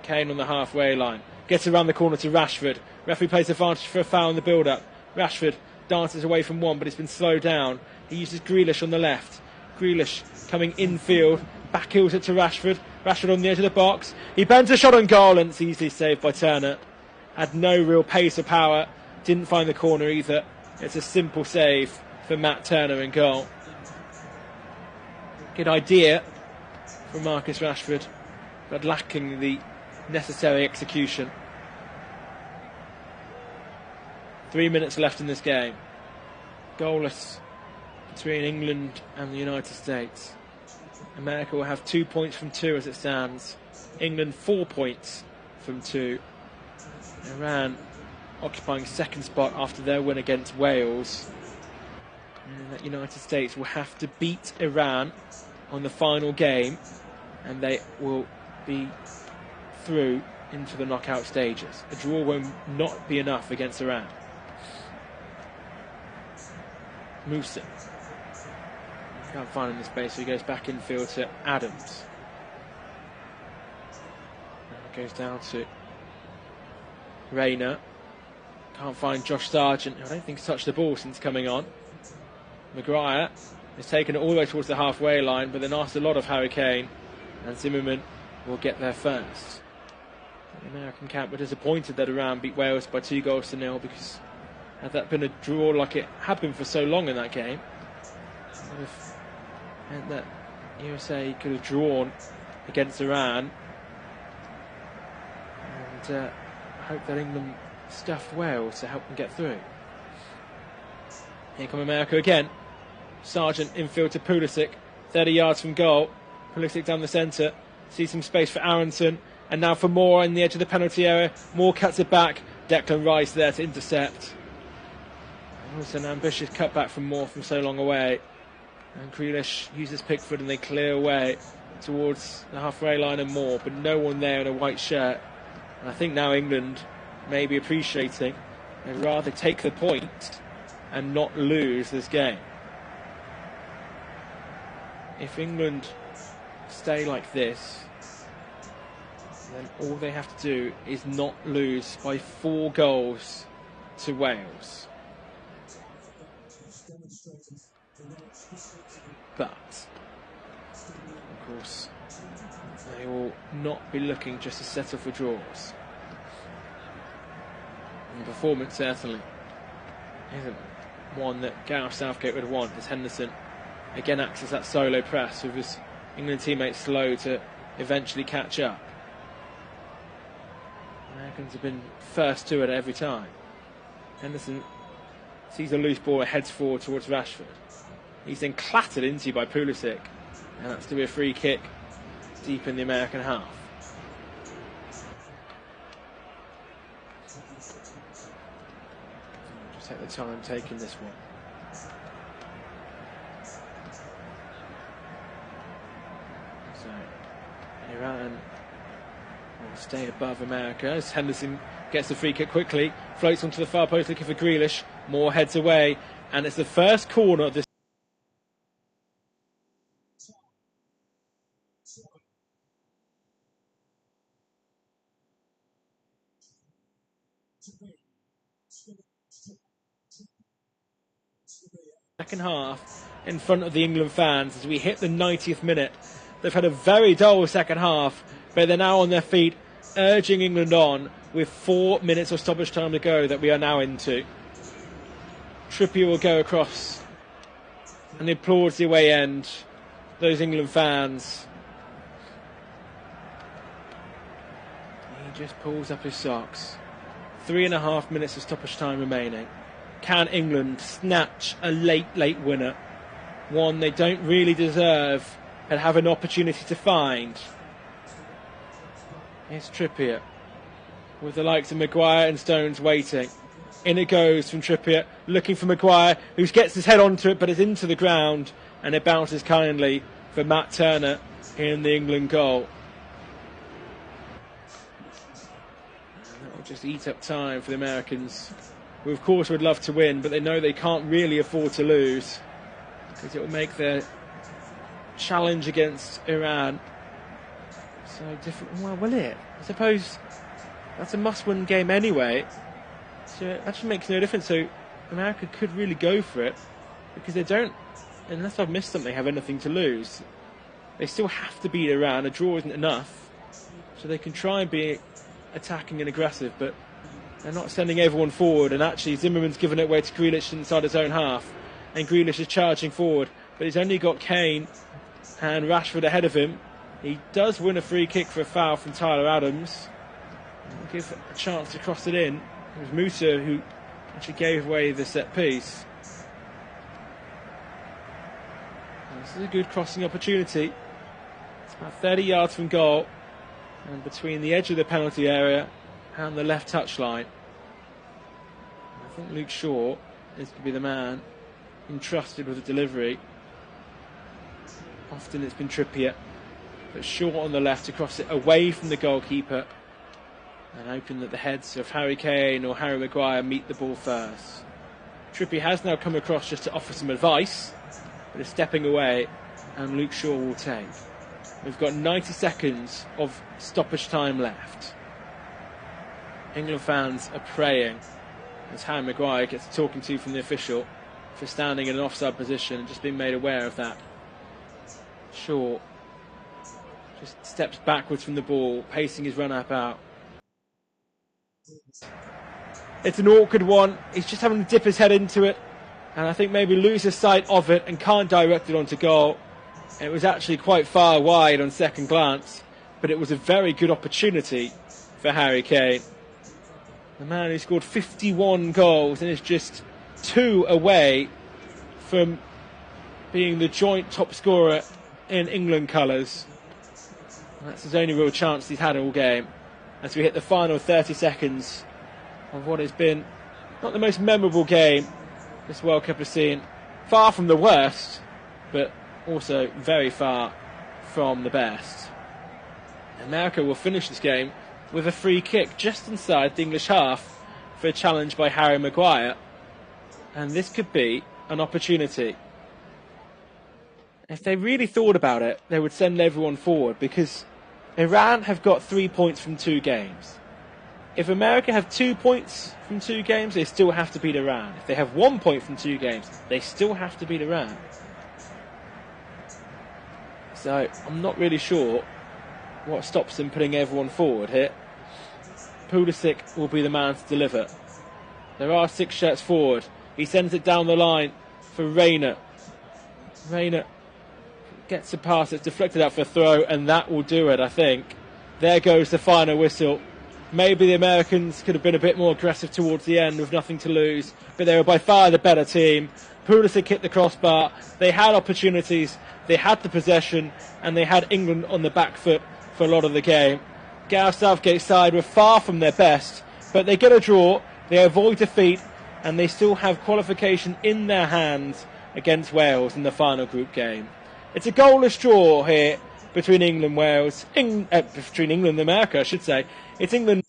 [SPEAKER 1] Kane on the halfway line. Gets around the corner to Rashford. Referee plays advantage for a foul in the build-up. Rashford dances away from one, but it's been slowed down. He uses Grealish on the left. Grealish coming infield. Back heels it to Rashford. Rashford on the edge of the box. He bends a shot on goal, and it's easily saved by Turner. Had no real pace or power. Didn't find the corner either. It's a simple save for Matt Turner in goal. Good idea from Marcus Rashford, but lacking the necessary execution. 3 minutes left in this game. Goalless between England and the United States. America will have 2 points from 2 as it stands. England 4 points from 2. Iran occupying second spot after their win against Wales. And the United States will have to beat Iran on the final game, and they will be through into the knockout stages. A draw will not be enough against Iran. Musa can't find him in the space, so he goes back infield to Adams. And it goes down to Rayner. Can't find Josh Sargent, who I don't think's touched the ball since coming on. Maguire has taken it all the way towards the halfway line, but then asked a lot of Harry Kane, and Zimmerman will get there first. The American camp were disappointed that Iran beat Wales by 2-0, because had that been a draw like it had been for so long in that game, it would have meant that USA could have drawn against Iran, and I hope that England stuffed Wales to help them get through. Here come America again. Sargent infield to Pulisic, 30 yards from goal. Pulisic down the centre, sees some space for Aronson, and now for Moore in the edge of the penalty area. Moore cuts it back. Declan Rice there to intercept. It was an ambitious cutback from Moore from so long away. And Grealish uses Pickford, and they clear away towards the halfway line and Moore, but no one there in a white shirt. And I think now England may be appreciating they'd rather take the point and not lose this game. If England stay like this, then all they have to do is not lose by 4 goals to Wales. But, of course, they will not be looking just to settle for draws. performance certainly isn't one that Gareth Southgate would want, as Henderson again acts as that solo press with his England teammates slow to eventually catch up. Americans have been first to it every time. Henderson sees a loose ball and heads forward towards Rashford. He's then clattered into by Pulisic, and that's to be a free kick deep in the American half. Just take the time taking this one. So Iran will stay above America as Henderson gets the free kick quickly, floats onto the far post looking for Grealish, Moore heads away, and it's the first corner of this. Second half in front of the England fans as we hit the 90th minute. They've had a very dull second half, but they're now on their feet, urging England on with 4 minutes of stoppage time to go that we are now into. Trippier will go across and applauds the away end, those England fans. He just pulls up his socks. 3.5 minutes of stoppage time remaining. Can England snatch a late winner? One they don't really deserve and have an opportunity to find. Here's Trippier with the likes of Maguire and Stones waiting. In it goes from Trippier, looking for Maguire, who gets his head onto it but is into the ground, and it bounces kindly for Matt Turner in the England goal. And that will just eat up time for the Americans, who of course would love to win, but they know they can't really afford to lose, because it will make their challenge against Iran so different. Well, will it? I suppose that's a must-win game anyway, so it actually makes no difference. So America could really go for it, because they don't, unless I've missed something, have anything to lose. They still have to beat Iran. A draw isn't enough, so they can try and be attacking and aggressive, but they're not sending everyone forward. And actually Zimmerman's given it away to Grealish inside his own half, and Grealish is charging forward, but he's only got Kane and Rashford ahead of him. He does win a free kick for a foul from Tyler Adams. We'll give a chance to cross it in. It was Musa who actually gave away the set piece. And this is a good crossing opportunity. It's about 30 yards from goal, and between the edge of the penalty area and the left touchline. I think Luke Shaw is to be the man entrusted with the delivery. Often it's been Trippier, but Shaw on the left to cross it away from the goalkeeper, and hoping that the heads of Harry Kane or Harry Maguire meet the ball first. Trippier has now come across just to offer some advice, but is stepping away, and Luke Shaw will take. We've got 90 seconds of stoppage time left. England fans are praying as Harry Maguire gets a talking to from the official for standing in an offside position and just being made aware of that. Shaw just steps backwards from the ball, pacing his run-up out. It's an awkward one. He's just having to dip his head into it, and I think maybe loses sight of it and can't direct it onto goal. It was actually quite far wide on second glance, but it was a very good opportunity for Harry Kane. The man who scored 51 goals and is just 2 away from being the joint top scorer in England colours. That's his only real chance he's had all game, as we hit the final 30 seconds of what has been not the most memorable game this World Cup has seen. Far from the worst, but also very far from the best. America will finish this game with a free kick just inside the English half for a challenge by Harry Maguire, and this could be an opportunity. If they really thought about it, they would send everyone forward, because Iran have got 3 points from 2 games. If America have 2 points from 2 games, they still have to beat Iran. If they have 1 point from 2 games, they still have to beat Iran. So I'm not really sure what stops them putting everyone forward here. Pulisic will be the man to deliver. There are 6 shots forward. He sends it down the line for Rayner. Rayner gets a pass. It's deflected out for a throw, and that will do it, I think. There goes the final whistle. Maybe the Americans could have been a bit more aggressive towards the end with nothing to lose, but they were by far the better team. Pulisic hit the crossbar. They had opportunities. They had the possession, and they had England on the back foot for a lot of the game. Gareth Southgate's side were far from their best, but they get a draw. They avoid defeat, and they still have qualification in their hands against Wales in the final group game. It's a goalless draw here between England and Wales. Between England and America, I should say. It's England.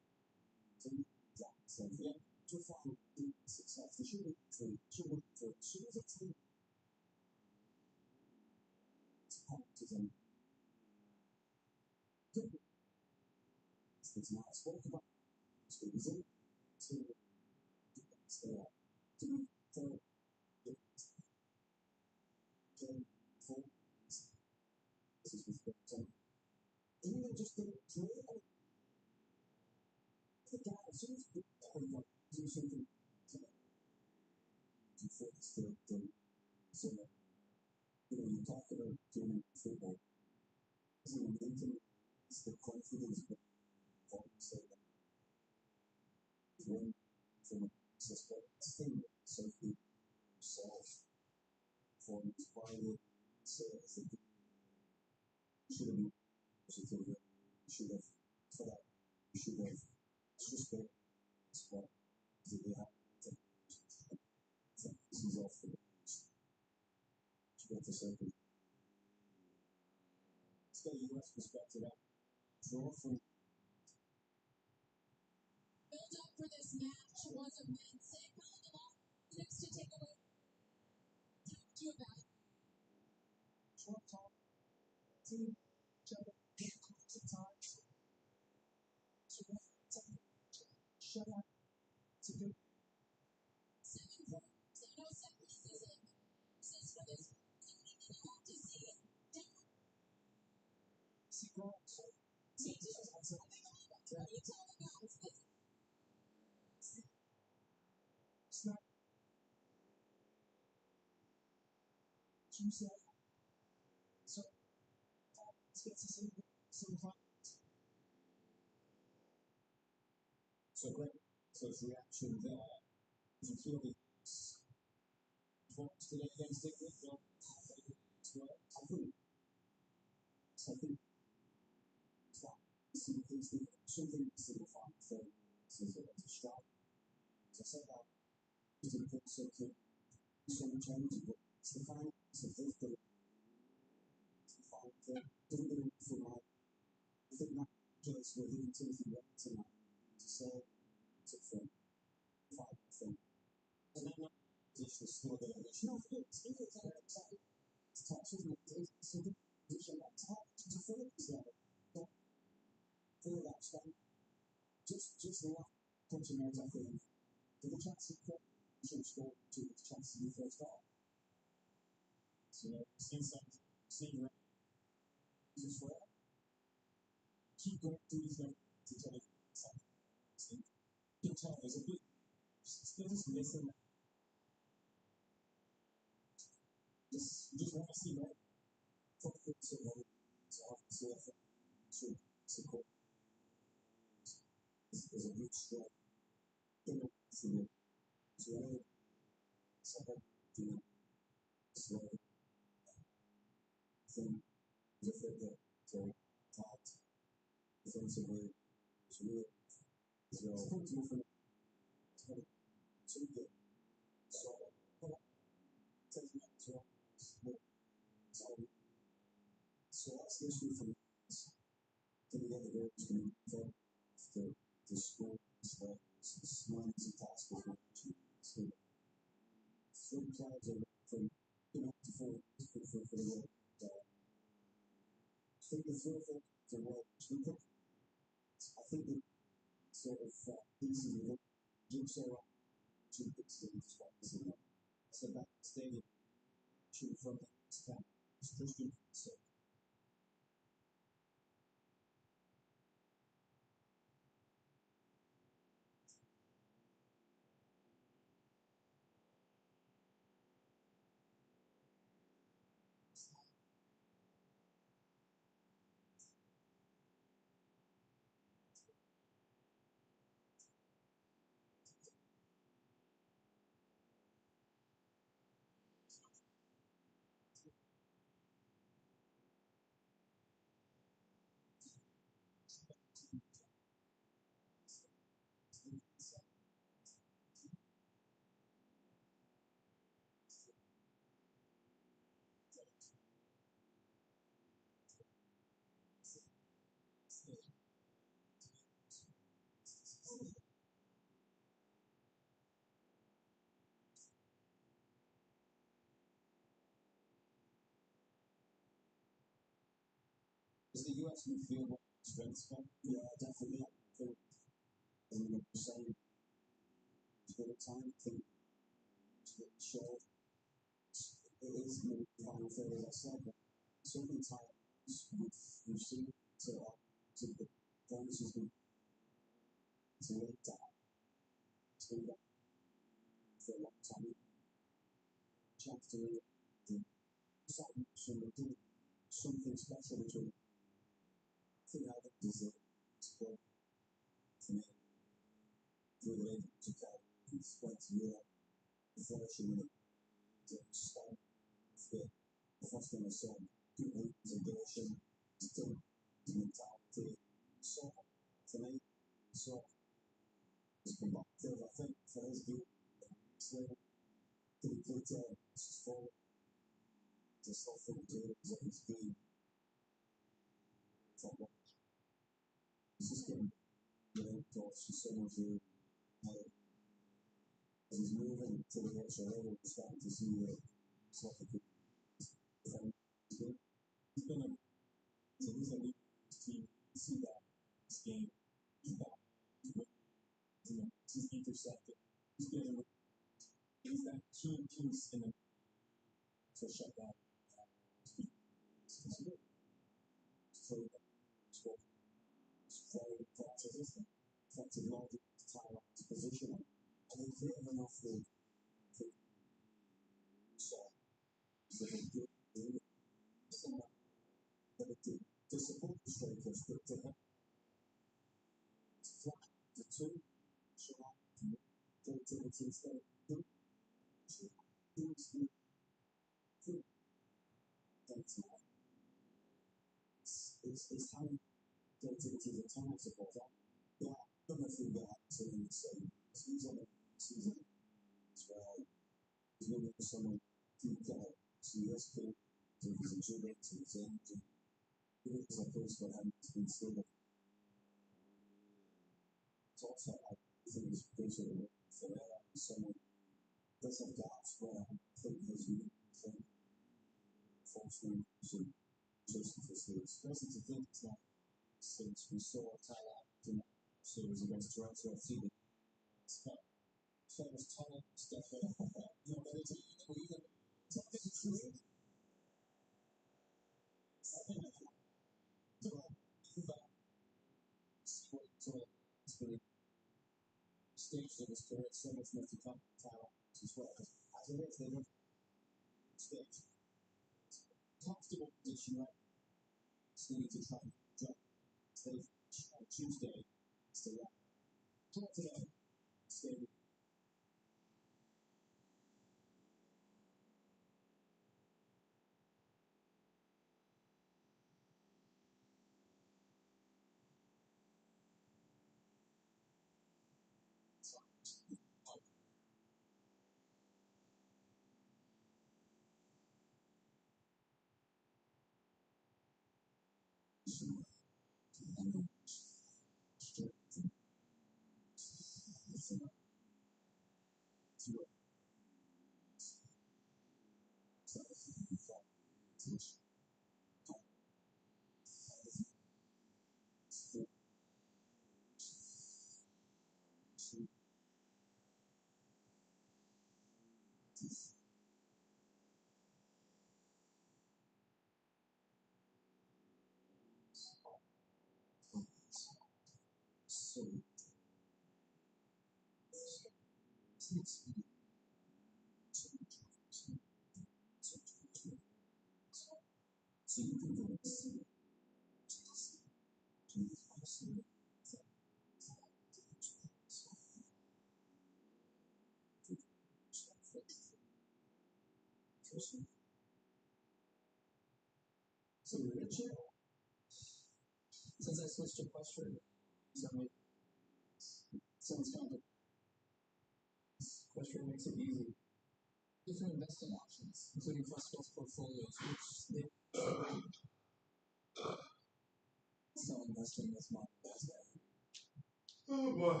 [SPEAKER 2] Oh boy.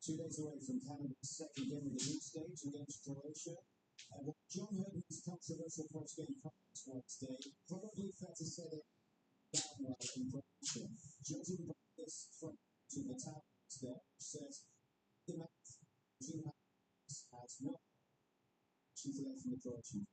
[SPEAKER 3] 2 days away from Canada's second game of the group stage against Croatia. And what John heard was controversial post-game comments Wednesday. Probably fair to say that down well in Croatia. Judging by this from to the tablets there, says the match has not she's away from the Croatian.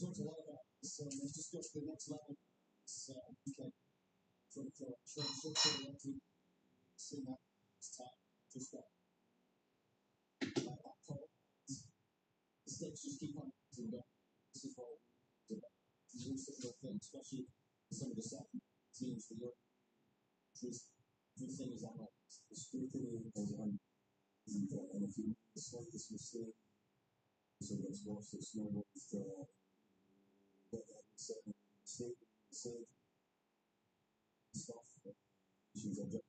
[SPEAKER 3] Talked a lot about this, let's discuss the next level. Okay, from Croatia, see that this time, just that call. The stakes just keep on rising down. This is what it's a similar thing, especially some of the second teams for Europe. Everything is on the scrutiny is on and if you make the slightest mistake, so it's worse, it's no worse to get that mistake stuff. Issues are just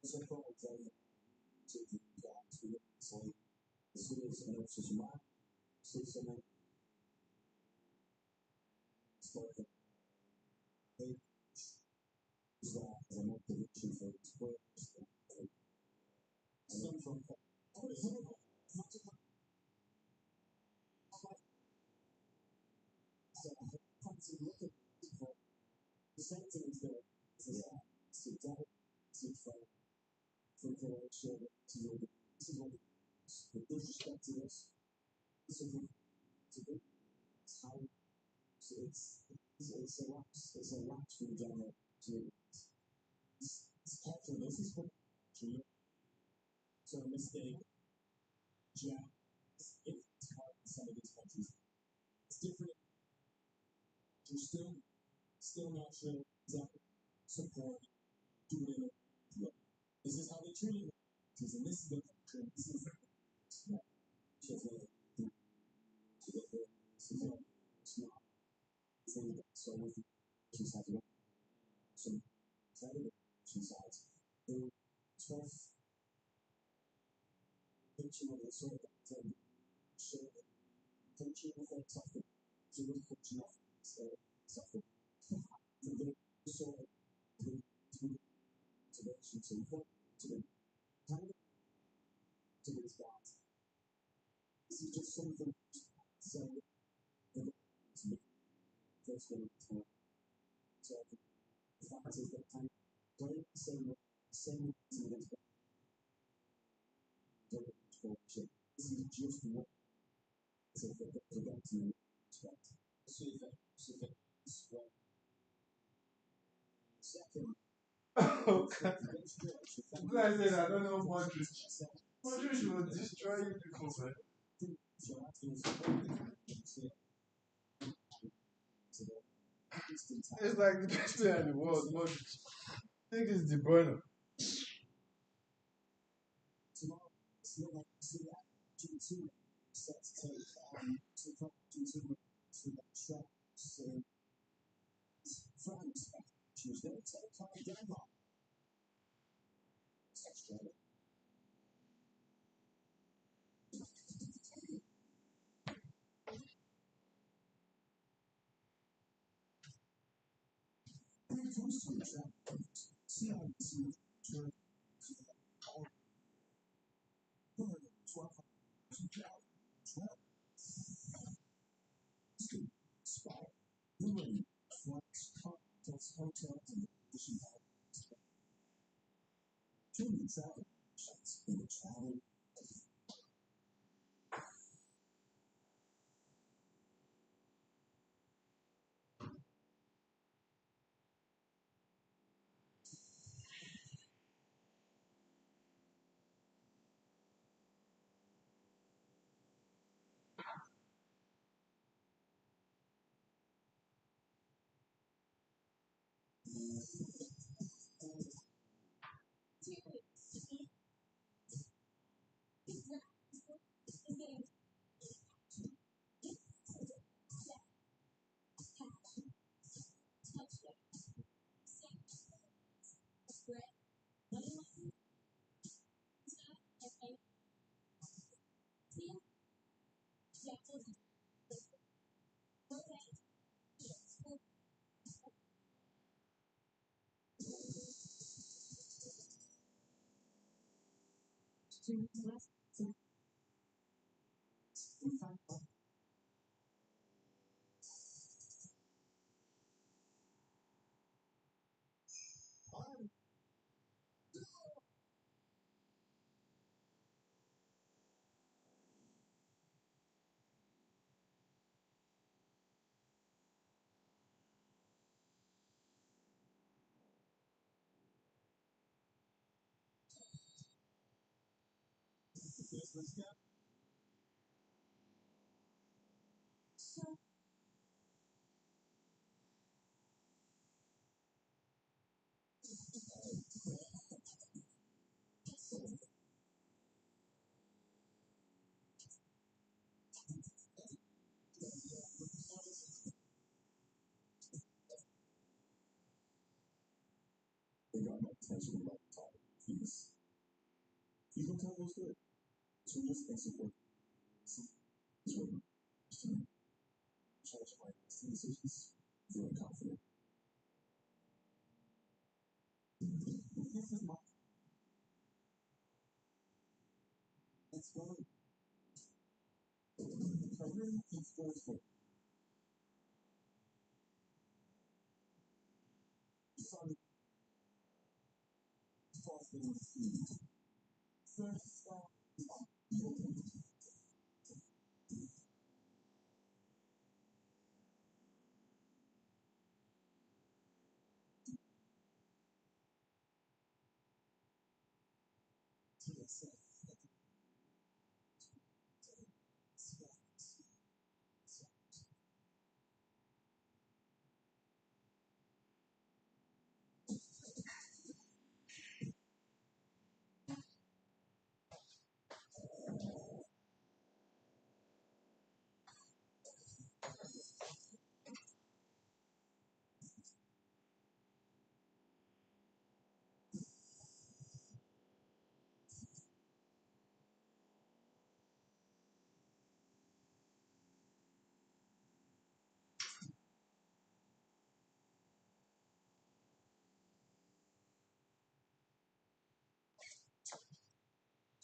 [SPEAKER 3] so far I'm trying to take you back to it. It's like as soon as an officer's mind say something, it's like a is that as a motivation for its players. Some from fancy look at the sentence there is that to double to from Croatia to Europe. This is what with disrespect to this is what to do. It's how it's a lapse. It's a lapse from general to it's careful. This is what so a mistake. Yeah, it's hard in some of these countries. It's different. You're still not sure exactly support doing it. This is how they treat it. And this is the this is yeah. Just like it's not so with she's had to go some predator sides. They're tough picture of the sort of show that coaching affects something. So we're coaching off something. So they're sort of motivation to the kind of to this guy. first game of the tournament. So the fact is that I'm playing the same team against championship. This is just what to get to expect. See if it's well. Second.
[SPEAKER 2] Oh, God. I said I don't know Modric. Modric will destroy you people, man. It's like the best player in the world, Modric. I think it's De Bruyne.
[SPEAKER 3] Tomorrow, see that G2 set to take G2 to that track. So, France, Tuesday, 10 o'clock in Denmark. Australia. When it comes to the track, see how you see turn to the power. 12 spot. Women, flights, hotels, and fishing houses. Turning travel shots in the travel. Let's go. They got my attention about the top. Please. You can tell what's good. So just basically, it's really change my decisions, feeling confident. This is my. It's going. I really think it's going. Sorry. False in the speed. First stop.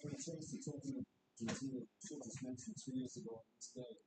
[SPEAKER 3] When it comes to talking to the team that just mentioned 2 years ago on this day,